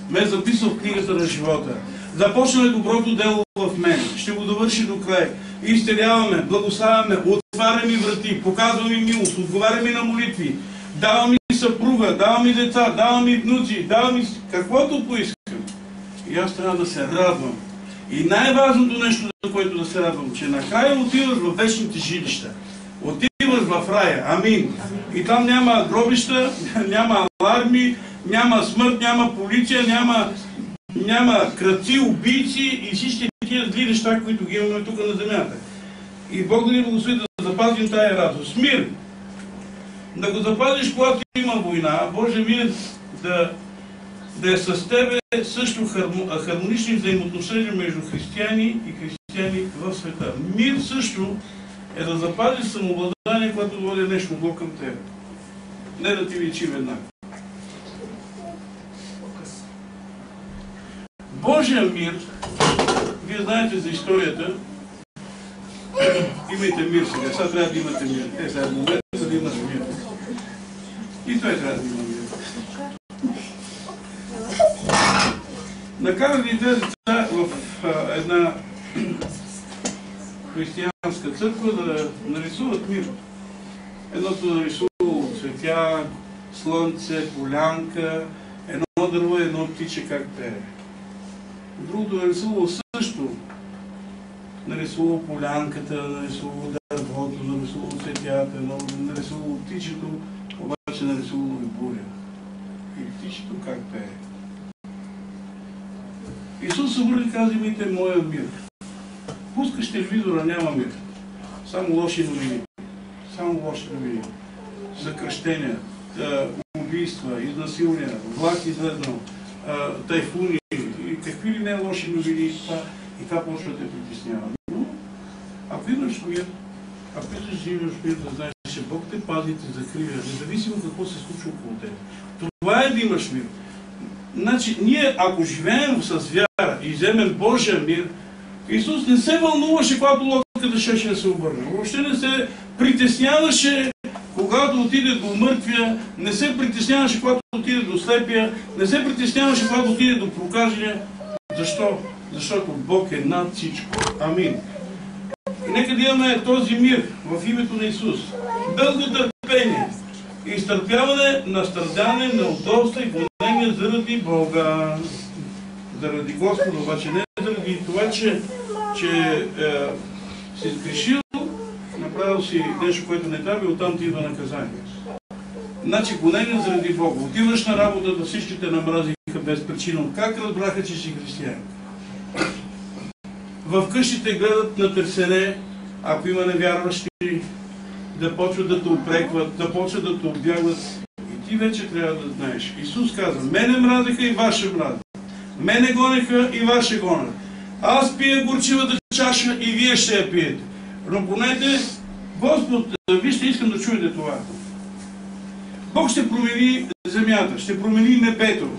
Ме е записал в книгата на живота. Започнаме доброто дело в мен. Ще го довърши до край. Изцеляваме, благославяме, отваря ми врати, показва ми милост, отговаря ми на молитви, дава ми съпруга, дава ми деца, дава ми внуци, дава ми каквото поискам. И аз трябва да се радвам. И най-важното нещо, за което да се радвам, че накрая отиваш в вечните жилища. Отиваш в рая. Амин. И там няма гробища, няма аларми, няма смърт, няма полиция, няма крадци, убийци и всички тия зли неща, които ги имаме тук на земята. И Бог да ни благослови да запазим тая радост. Мир. Да го запазиш, когато има война. Боже мир да е с тебе също хармонични взаимоотношения между християни и християни в света. Мир също е да запазиш самообладание, когато води нещо зло към тебе. Не да ти личи веднага. Божия мир, вие знаете за историята, имайте мир сега. Сега трябва да имате мир. Сега в момента да имаш мир. И той трябва да има мир. Накарали две деца в една християнска църква да нарисуват мир. Едното нарисувало цветя, слънце, полянка, едно дърво и едно птиче как пее. Другото нарисувало също. Нарисувало полянката, нарисувало дървото, нарисувало цветята, нарисувало птичето, обаче нарисувало и буря. И птичето как пее. Исус се върли и каза: имайте моя мир. Пускаш телевизора, няма мир. Само лоши новини. Само лоши новини. Съкръщения, убийства, изнасилния, влак излезнал, тайфуни и какви ли не лоши новини. И това почва да те притеснява. Но ако имаш мир, ако искаш да имаш мир, да знаеш, че Бог те пази и те закриля, независимо какво се случва около теб. Това е да имаш мир. Значи, ние ако живеем с вяра и вземем Божия мир, Исус не се вълнуваше, когато лодката щеше да се обърне. Въобще не се притесняваше, когато отиде до мъртвия, не се притесняваше, когато отиде до слепия, не се притесняваше, когато отиде до прокажения. Защо? Защото Бог е над всичко. Амин. И нека да имаме този мир в името на Исус. Дълготърпение, изтърпяване на страдане, неудобства и гонения заради Бога. Заради Господа, обаче не заради това, че си сгрешил, направил си нещо, което не трябва и оттам ти идва наказание. Значи гонение заради Бога. Отиваш на работа, да всички те намразиха без причина. Как разбраха, че си християн? В къщите гледат на търсене, ако има невярващи, да почват да те упрекват, да почват да те обягват. И ти вече трябва да знаеш. Исус казва, мене мразеха и ваше мразят. Мене гонеха и ваше гонят. Аз пия горчивата чаша и вие ще я пиете. Но понете, Господ, вижте, искам да чуете това. Бог ще промени земята, ще промени небето,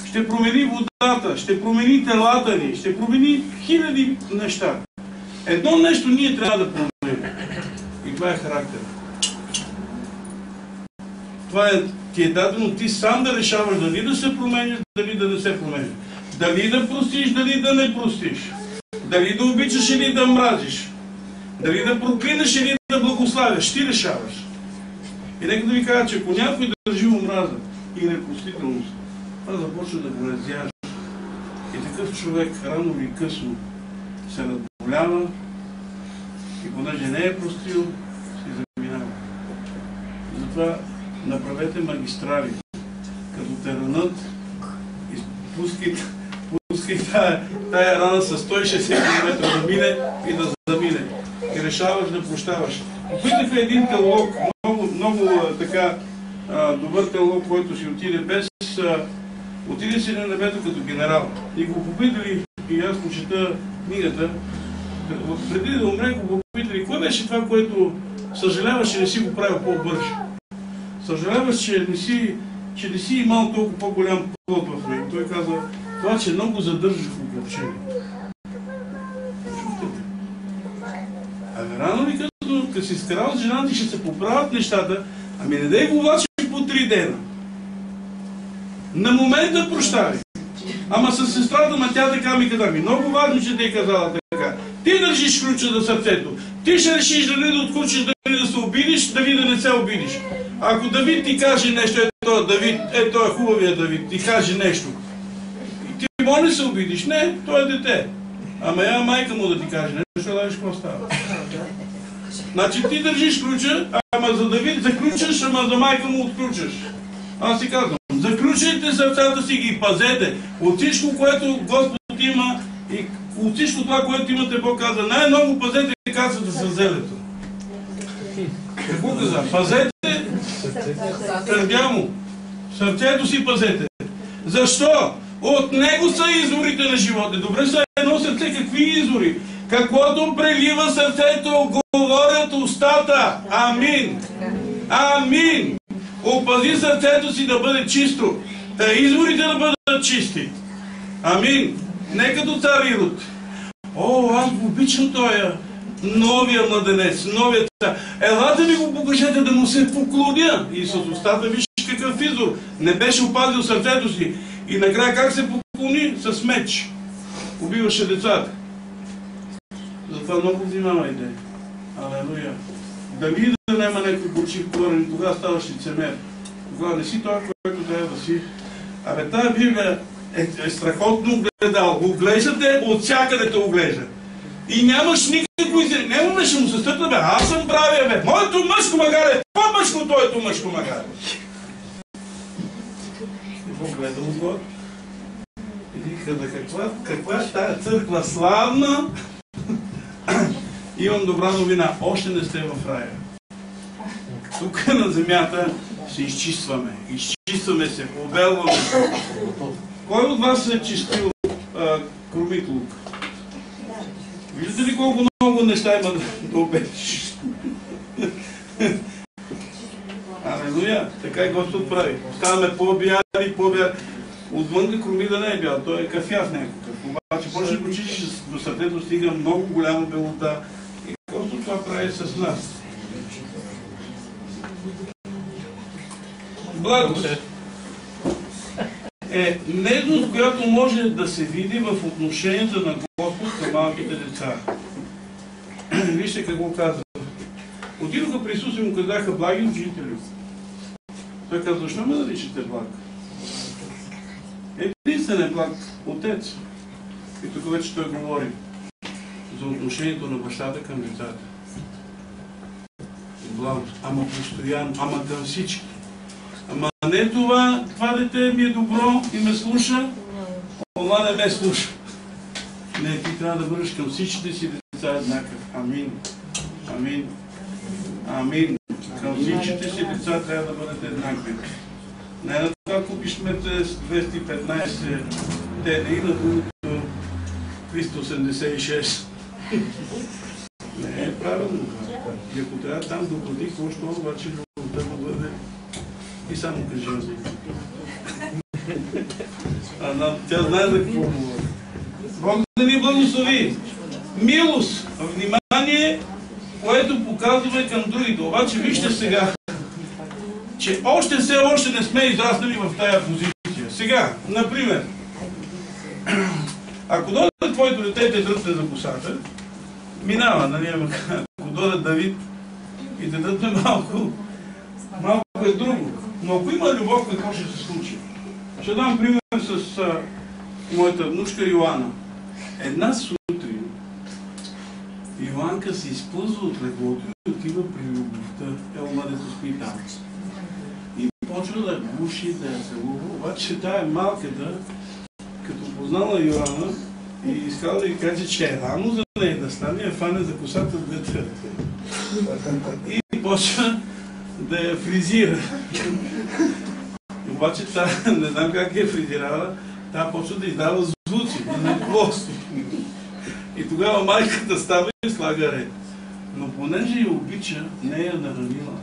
ще промени водата, ще промени телата ни, ще промени хиляди неща. Едно нещо ние трябва да променим. И това е характер. Това ти е дадено ти сам да решаваш дали да се промениш, дали да не се промениш. Дали да простиш, дали да не простиш. Дали да обичаш или да мразиш. Дали да проклинаш или да благославяш. Ти решаваш. И нека да ви кажа, че ако някой държи омраза и непростителност, това започва да го разяжда. И такъв човек рано или късно се разболява и понеже не е простил, си заминава. Затова направете магистрали, като те ранат, пускай тая рана с 160 км да мине и да замине. И решаваш да прощаваш. Опитаха един теолог, много така добър теолог, който си отиде си на небето като генерал. И го попитали, и аз почета книгата, преди да умре го попитали, кое беше това, което съжаляваш, че не си го правил по-бързо? Съжаляваш, че не си имал толкова по-голям плод в него. Той каза, това, че много задържах облачение. Чухте ли? Ами рано ли като си скарал с жена ти, ще се поправят нещата, ами не дай го влачи по 3 дена. На момента прощави. Ама с сестрата, тя така ми каза, много важно, че те е казала така. Ти държиш ключа за сърцето. Ти ще решиш дали да откручиш, дали да се обидиш, дали да не се обидиш. Ако Давид ти каже нещо, той е хубавия Давид, ти каже нещо. И ти може да се обидиш? Не, той е дете. Ама майка му да ти каже нещо, да виж какво става. Значи ти държиш ключа, ама за Давид заключаш, ама за майка му отключаш. Аз си казвам, заключайте сърцата си ги пазете от всичко, което Господ има и от всичко това, което имате, Бог каза, най-много пазете касата с зелето. Какво каза? Пазете търдя му. Сърцето си пазете. Защо? От него са изворите на живота. Добре, са едно сърце, какви извори? Каквото прелива сърцето, говорят устата. Амин. Амин. Опази сърцето си да бъде чисто. Да изворите да бъдат чисти. Амин. Не като цар Ирод. О, аз обичам тоя новия младенец, новия цар. Елате ми го покажете да му се поклоня. И с устата виж какъв изор. Не беше опазил сърцето си. И накрая как се поклони? С меч. Убиваше децата. Затова много внимавайте. Алелуя. Давид да няма някой горчив корен, тогава ставаш лицемер. Тогава не си това, което трябва да си. Абе, тази Библия е страхотно гледал. Го глеждате, от всякъде те оглежда. И нямаш никакво изречение. Нямаме, ще му се стъпна, бе, аз съм правия, бе. Моето мъжко магаре, по-мъжко твоето мъжко магаре. И Бог гледал отгоре. И каза, каква е тая църква славна? Имам добра новина. Още не сте в рая. Тук на земята се изчистваме. Изчистваме се, побелваме се. Кой от вас е чистил кромит лук? Виждате ли колко много неща има да обедиш? Алелуя! Така и Господ прави. Ставаме по-бяли, по-бяли. Отвън кромида не е бял, той е кафяв някакъв. Обаче почне да чистиш до сърцето, стига много голяма белота. И Господ това прави с нас. Благост е недост, която може да се види в отношенията на Господ към малките деца. Вижте какво казва. Отидоха при Исус и му казаха: благи учители. Той казва: защо ме наричате благ? Единствен е благ Отец. И тук вече той говори за отношението на бащата към децата. Благост, ама постоянно, ама към всички. Ама не това дете ми е добро и ме слуша, това не ме слуша. Не, ти трябва да бъдеш към всичките си деца еднакъв. Амин. Амин. Амин. Към всичките си деца трябва да бъдете еднакви. Не на това купиш мете с 215 тени и на другото 386. Не е правилно. И ако трябва там да бъде, какво обаче любовта да бъде и само кажи език. Тя знае за какво говори. Бог да ни благослови. Милост, внимание, което показваме към другите. Обаче вижте сега, че все още не сме израснали в тая позиция. Сега, например, ако дойде твоето дете и те дръпне за косата, минава, нали, ако дойде Давид и те дръпне малко е друго. Но ако има любов, какво ще се случи? Ще дам пример с моята внучка Йоанна. Една сутрин Йоанка се изпълзва от леглото и отива при любовта. Младето спи там. И почва да гуши, да я целува. Обаче тая малката, като познала Йоанна и искала да й каже, че е рано за нея да стане, я фане за косата в детето. И почва да я фризира. Обаче не знам как я фризирала, тя почва да издава звуци, да не плости. И тогава майката става и слага ред. Но понеже я обича, не я наранила.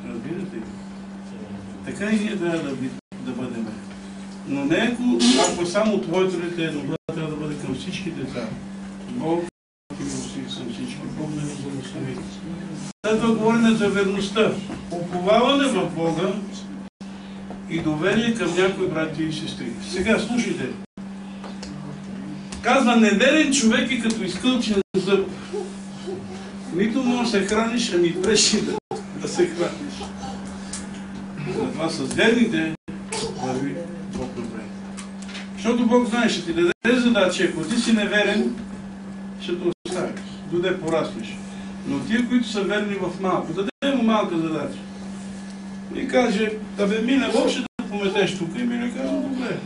Разбирате ли? Така и ние трябва да бъдем. Но не ако само твоето дете, но трябва да бъде към всички деца. Бог ти милостив съм всички. Бог да ни благослови. Следва говорим за верността. Уповаване в Бога и доверие към някои брати и сестри. Сега слушайте. Казва, неверен човек е като изкълчен зъб. Нито може да се храниш, ами преши да се храниш. Затова с верните върви Бог добре. Защото Бог знае, ще ти даде задача, ако ти си неверен, ще те оставиш, доде порастваш. Но тия, които са верни в малко, даде му малка задача. И каже, Миле, може да пометеш тук? И Миле казва, добре.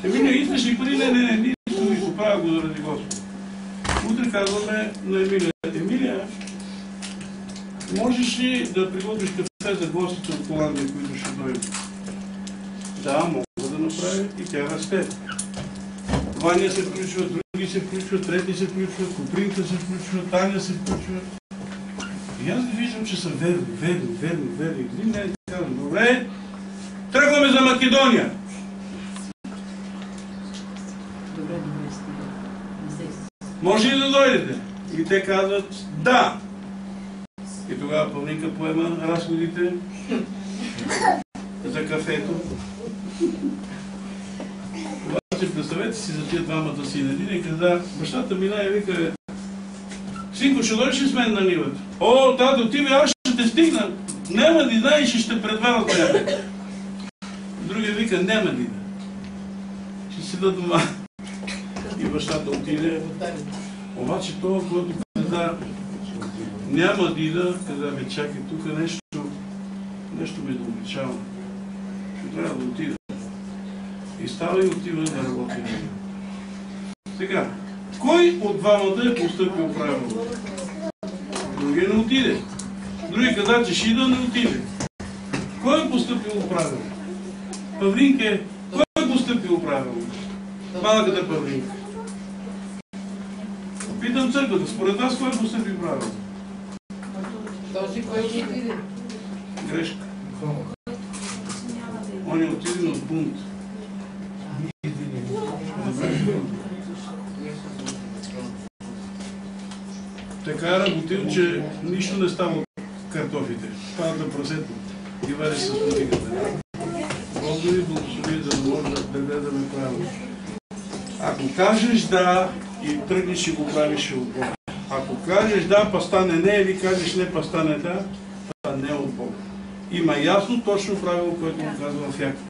Миле, искаш ли пари? Не, ние го правя го заради Господа. Утре казваме на Емилия, можеш ли да приготвиш кафе за гостите от Холандия, които ще дойдат? Да, мога да направя и тя расте. Ваня се включва, други се включват, трети се включват, Купринка се включва, Таня се включва. И аз виждам, че са верни. Не, казвам, добре, тръгваме за Македония. Може ли да дойдете? И те казват, да. И тогава Павлинка поема разходите за кафето. Обаче представете си за тия двамата сина. Един и каза, бащата мина и вика, синко, ще дойдеш ли с мен на нивата? О, тато, ти бе, аз ще те стигна. Няма да знаеш и ще предваря от тебе. Другия вика, няма да ида. Ще седа дома. И бащата отиде. Обаче това, което каза, няма да ида, каза, бе, чакай, тук нещо ме добличава. Ще трябва да отида. И става и отива да работи. Сега, кой от двамата е постъпил правилно? Другия не отиде. Други каза, че ще ида, не отиде. Кой е постъпил правилно? Павлинке, кой е постъпил правилно? Малката Павлинка. Питам църквата, според вас кой е постъпил правилно? Този, който отиде. Грешка. Он е отиден от бунт. Така е работил, че нищо не става от картофите. Падат прасето и вари с музиката. Бог да ви благослови, за да може да гледаме правилно. Ако кажеш да и тръгнеш и го правиш от Бога. Ако кажеш да, па стане не, или кажеш не, па стане да, това не е от Бога. Има ясно, точно правило, което го казва в Яков.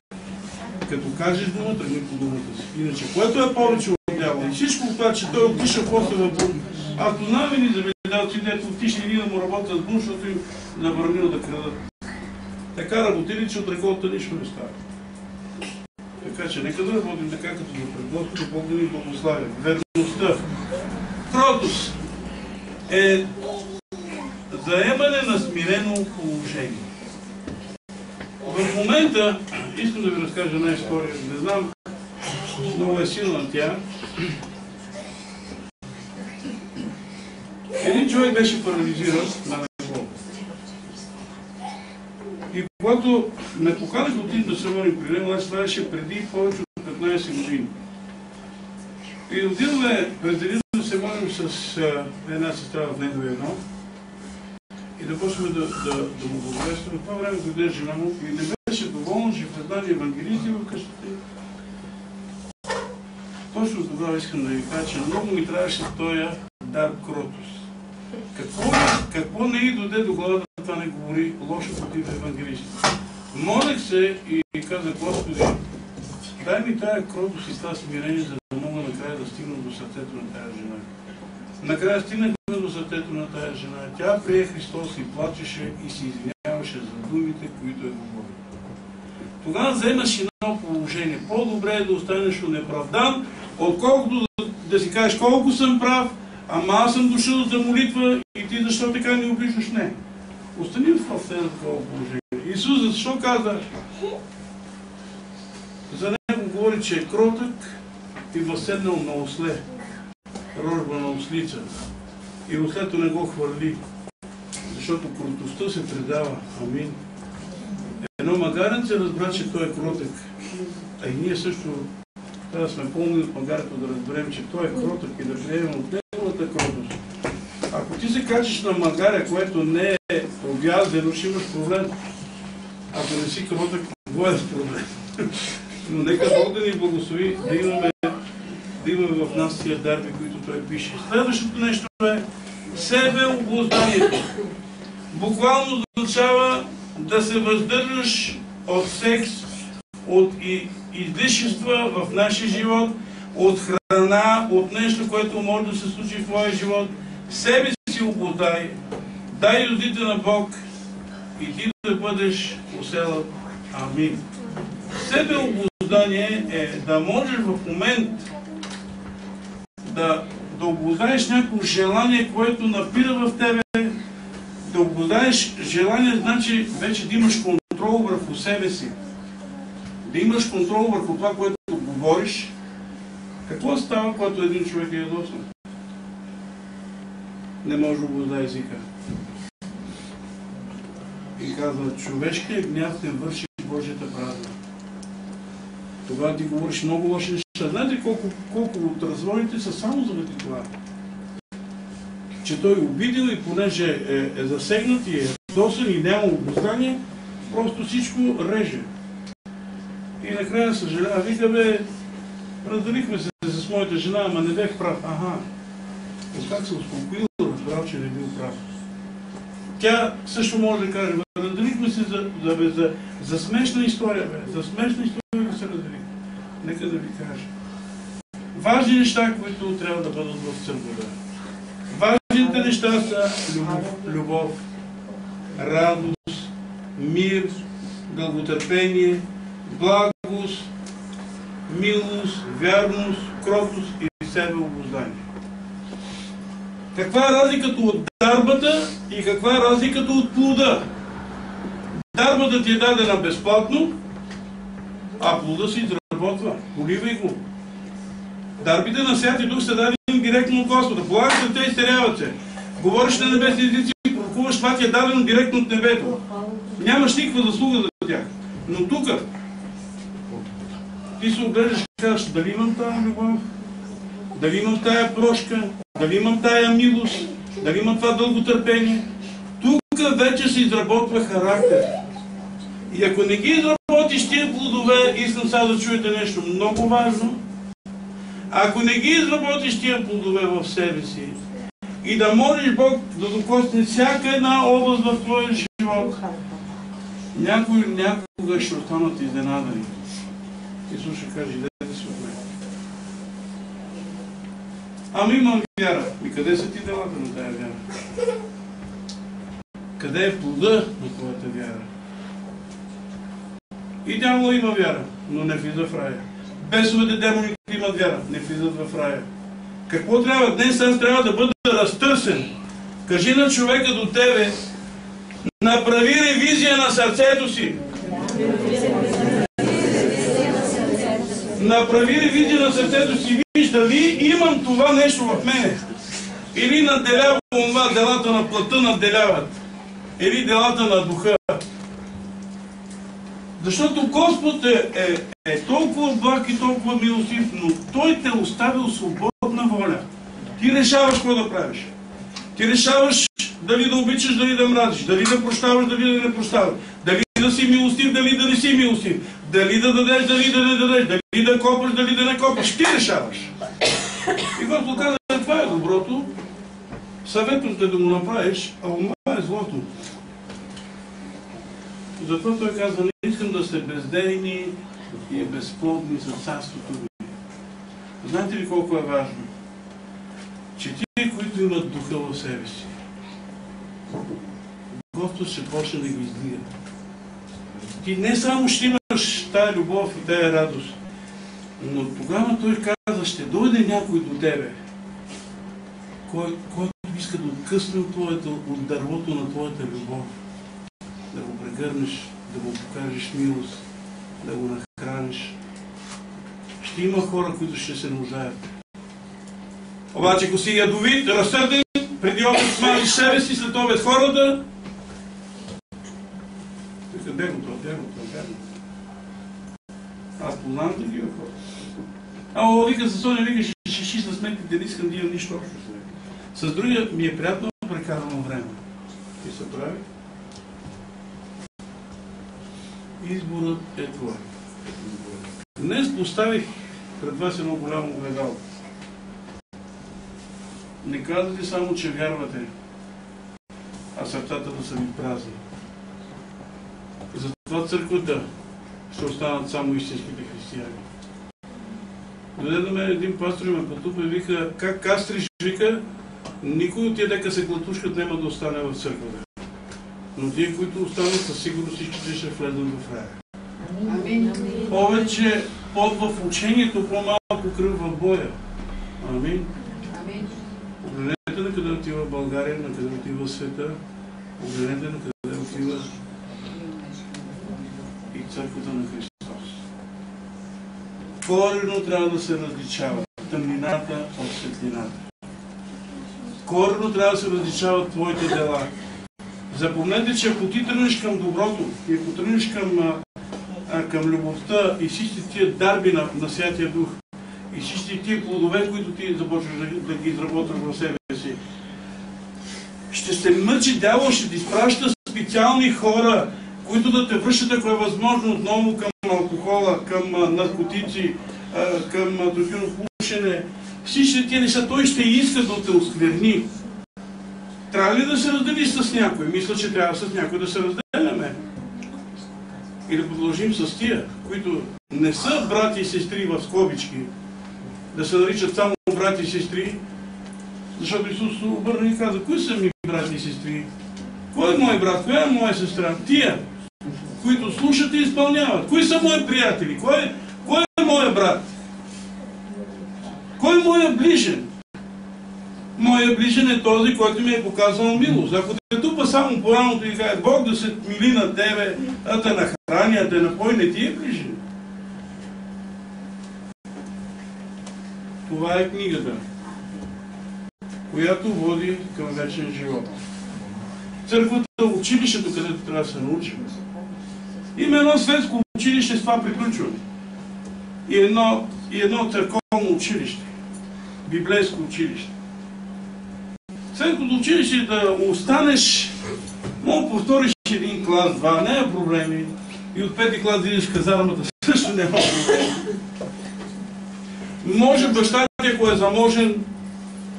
Като кажеш дума, тръгни по думата си. Иначе, което е повече от дявола. И всичко това, че той отиша после в Бун. Аз познавам ни земеделци, дето отишли или да му работят с Бун, защото им забранил да крадат. Така работили, че от реколта нищо не става. Така че нека да работим така, като да пред Господа, Бог да ни благославя. Верността. Кротост е заемане на смирено положение. В момента, искам да ви разкажа една история, не знам, много е силна тя. Един човек беше парализиран на него. И когато ме поканих да отидем да се молим при него, аз това беше преди повече от 15 години. И отидаме през деня да се молим с една сестра в неговия дом и да почнем да му благовестваме. Това време дойде жена му и не беше доволна, че презнани евангелисти в къщата. Точно тогава искам да ви кажа, че много ми трябваше този дар кротост. Какво не и дойде до главата, това не говори лошо против евангелисти. Молех се и казах: Господи, дай ми тая кротост и това смирение, за да мога накрая да стигна до сърцето на тая жена. Накрая стигнахме до сърцето на тая жена. Тя прие Христос и плачеше и се извиняваше за думите, които е говорил. Тогава вземаш едно положение. По-добре е да останеш неправдан, отколкото да си кажеш колко съм прав, ама аз съм дошъл за молитва и ти защо така не обичаш? Не. Остани в такова положение. Исус защо каза? За него говори, че е кротък и възседнал на осле, рожба на ослица. И ослето не го хвърли, защото кротостта се предава. Амин. Едно магаренце разбра, че той е кротък. А и ние също трябва да сме пълни от магарето да разберем, че той е кротък и да приемем от неговата кротост. Ако ти се качиш на магаре, което не е обяздено, ще имаш проблем. Ако не си кротък, двоен проблем. Но нека Бог да ни благослови да имаме в нас тия дарби, които той пише. Следващото нещо е себеобладанието. Буквално означава да се въздържаш от секс, от излишества в нашия живот, от храна, от нещо, което може да се случи в твоя живот. Себе си обладай, дай юздите на Бог и ти да бъдеш уселът. Амин. Себеобладание е да можеш в момент да обладаеш някакво желание, което напира в тебе. Да обладаеш желание, значи вече да имаш контрол върху себе си. Да имаш контрол върху това, което говориш. Какво става, когато един човек е ядосан? Не може да обладае езика. И казва: човешкият гняв не върши Божията правда. Тогава ти говориш много лоши неща. Знаете колко от разводите са само заради това? Че той обидил и понеже е засегнат и е ядосан и няма обоздание, просто всичко реже. И накрая съжалява, вика: бе, разделихме се с моята жена, ама не бех прав. Аха. Но как се успокоил, разбрал, че не бил прав. Тя също може да каже: разделихме се за смешна история, бе. За смешна история да се разделихме. Нека да ви кажа. Важни неща, които трябва да бъдат в църквата. Важните неща са любов, радост, мир, дълготърпение, благост, милост, вярност, кротост и себеобладание. Каква е разликата от дарбата и каква е разликата от плода? Дарбата ти е дадена безплатно, а плода се изработва. Поливай го. Дарбите на Святия Дух са дадени директно от Господа. Полагаш се те и изтеряват се. Говориш на небесни езици, пророкуваш, това ти е дадено директно от небето. Нямаш никаква заслуга за тях. Но тук ти се оглеждаш и казваш: дали имам тая любов, дали имам тая прошка, дали имам тая милост, дали имам това дълготърпение. Тук вече се изработва характер. И ако не ги изработиш тия плодове, искам сега да чуете нещо много важно. Ако не ги изработиш тия плодове в себе си, и да молиш Бог да докосне всяка една област в твоя живот. Някога ще останат изненадани. Исус ще каже, идете си от мен. Ами имам вяра. И къде са ти делата на тая вяра? Къде е плода на твоята вяра? И дявола има вяра, но не влиза в рая. Бесовете, демоните имат вяра, не влизат в рая. Какво трябва? Днес аз трябва да бъда разтърсен. Кажи на човека до тебе, направи ревизия на сърцето си. Направи ревизия на сърцето си. Виж дали имам това нещо в мене. Или надделява това, делата на плътта надделяват. Или делата на духа. Защото Господ е толкова благ и толкова милостив, но Той те оставил свободна воля. Ти решаваш какво да правиш. Ти решаваш дали да обичаш, дали да мразиш, дали да прощаваш, дали да не прощаваш, дали да си милостив, дали да не си милостив, дали да дадеш, дали да не дадеш, дали да копаш, дали да не копаш. Ти решаваш. И Господ каза, това е доброто. Съветът е да го направиш, а ума е злото. Затова Той казва, не искам да сте бездейни и безплодни за царството ви. Знаете ли колко е важно? Че тие, които имат духа в себе си, Господ ще почне да ги излия. Ти не само ще имаш тая любов и тая радост, но тогава Той казва, ще дойде някой до тебе, който иска да откъсне от дървото на твоята любов, да го прегърнеш, да го покажеш милост, да го нахраниш. Ще има хора, които ще се нуждаят. Обаче, ако си ядовит, разсърден, преди обед смажиш себе си, след обед хората, вика, дегото. Аз познавам такива хора. Ама вика за Соня, вика, ще шиста сметките, не искам да имам нищо общо с него. С другия ми е приятно да прекарвам време. И се прави. Изборът е това. Днес поставих пред вас едно голямо огледало. Не казвате само, че вярвате, а сърцата да са ви празни. Затова църквата ще останат само истинските християни. Дойде до мен един пастор и ме потупа и вика, как кастриш, вика, никой от тия дека се клатушкат няма да остане в църквата. Но тия, които останат, със сигурност всичките ще влезнат в рая. Повече пот в учението, по-малко кръв в боя. Амин. Погледнете на къде отива България, на къде отива света. Погледнете на къде отива и църквата на Христос. Коренно трябва да се различава тъмнината от светлината. Коренно трябва да се различават твоите дела. Запомнете, че ако ти тръгнеш към доброто и ако тръгнеш към любовта и всички тия дарби на Святия Дух и всички тия плодове, които ти започваш да ги изработваш в себе си, ще се мъчи дявол, ще ти изпраща специални хора, които да те връщат, ако е възможно, отново към алкохола, към наркотици, към тютюнопушене. Всички тия неща той ще иска да те оскверни. Трябва ли да се разделиш с някой? Мисля, че трябва с някой да се разделяме. И да продължим с тия, които не са брати и сестри в скобички, да се наричат само брати и сестри, защото Исус обърна и каза, кои са ми брати и сестри? Кой е мой брат? Коя е моя сестра? Тия, които слушат и изпълняват. Кои са мои приятели? Кой е моя брат? Кой е моя ближен? Моя ближен е този, който ми е показал милост. Ако те тупа само по раното и каже, Бог да се мили на тебе, да те нахрани, да те напой, не ти е ближен. Това е книгата, която води към вечен живот. Църквата е училището, където трябва да се научим. Има едно светско училище, с това приключваме. И едно църковно училище. Библейско училище. Светското училище е да останеш, мога да повториш един клас, два, не е проблеми. И от пети клас да идеш в казармата, също няма проблеми. Може баща ти, ако е заможен,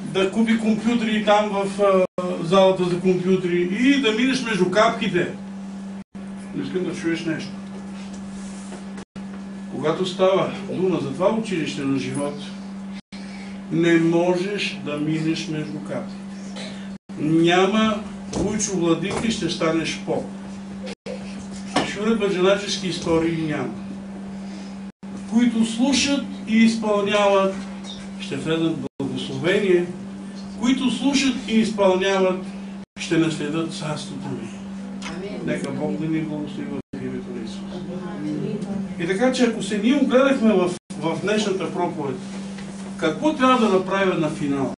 да купи компютри там в залата за компютри и да минеш между капките. Не искам да чуеш нещо. Когато става дума за това училище на живот, не можеш да минеш между капките. Няма Вуйчо Владика и ще станеш поп. Шуре баджаначески истории няма. Които слушат и изпълняват, ще влезат в благословение. Които слушат и изпълняват, ще наследят царството ми. Нека Бог да ни благослови в името на Исус. И така, че ако се ние огледахме в днешната проповед, какво трябва да направим на финала?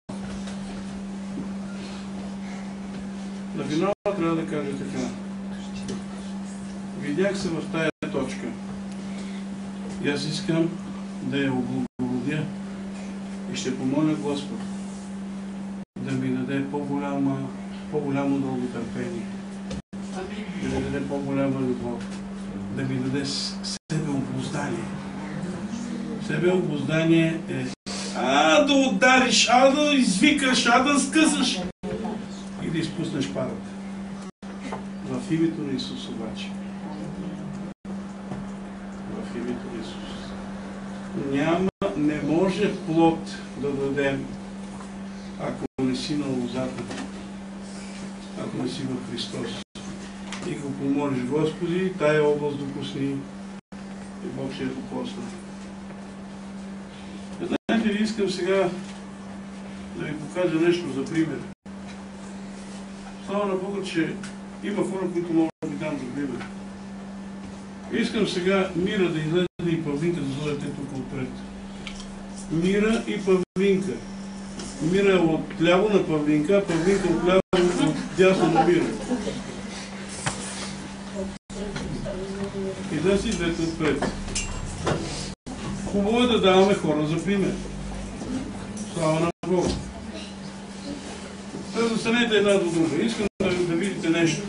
На финала трябва да кажа така. Видях се в тая точка. И аз искам да я облагородя и ще помоля Господ да ми даде по-голямо дълготърпение, да ми даде по-голяма любов, да ми даде себеобуздание. Себеобуздание е да удариш, да извикаш, да скъсаш и да изпуснеш парата. В името на Исус обаче. В името на Исус. Не може плод да дадем, ако не си на лозата, ако не си в Христос. И го помолиш, Господи, тая област допусни и Бог ще я допусне. Знаете ли, искам сега да ви покажа нещо за пример. Слава на Бога, че има хора, които могат да ви дам за пример. Искам сега Мира да излезе и Павлинка да дойдете тук отпред. Мира и Павлинка. Мира е от ляво на Павлинка, а Павлинка от ляво от дясно на Мира. Излезе и двете отпред. Хубаво е да даваме хора за пример. Слава на Бога. Застанете една до друга. Искам да видите нещо.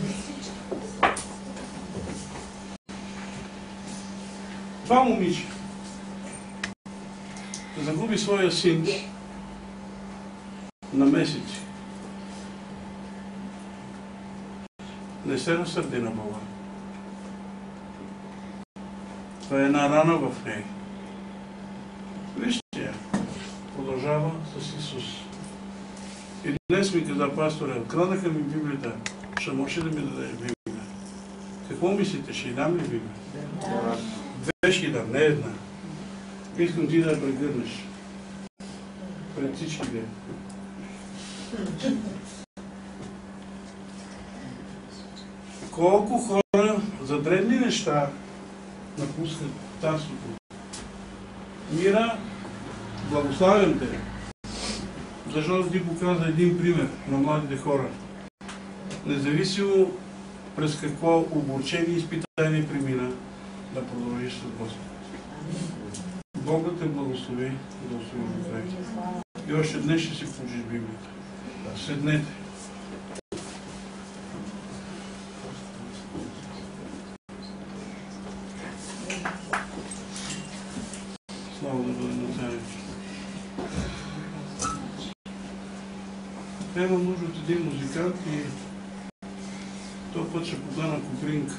Това момиче загуби своя син на месеци. Не се разсърди на Бога. Това е една рана в нея. Вижте я. Продължава с Исус. И днес ми каза пастора, откраднаха ми Библията. Ще може да ми дадеш Библия. Какво мислите? Ще й дам ли Библия? Две ще й дам, не една. Искам ти да я прегърнеш. Пред всичките. Колко хора за дребни неща напускат царството. Мира, благославям те. Защото ти показа един пример на младите хора. Независимо през какво обучение и изпитание премина, да продължиш с Господ. Бог да те благослови, да освои до край. И още днес ще си получиш Библията. Седнете. Слава да бъде на Царя. Имам нужда от един музикант и този път ще подана Копринка.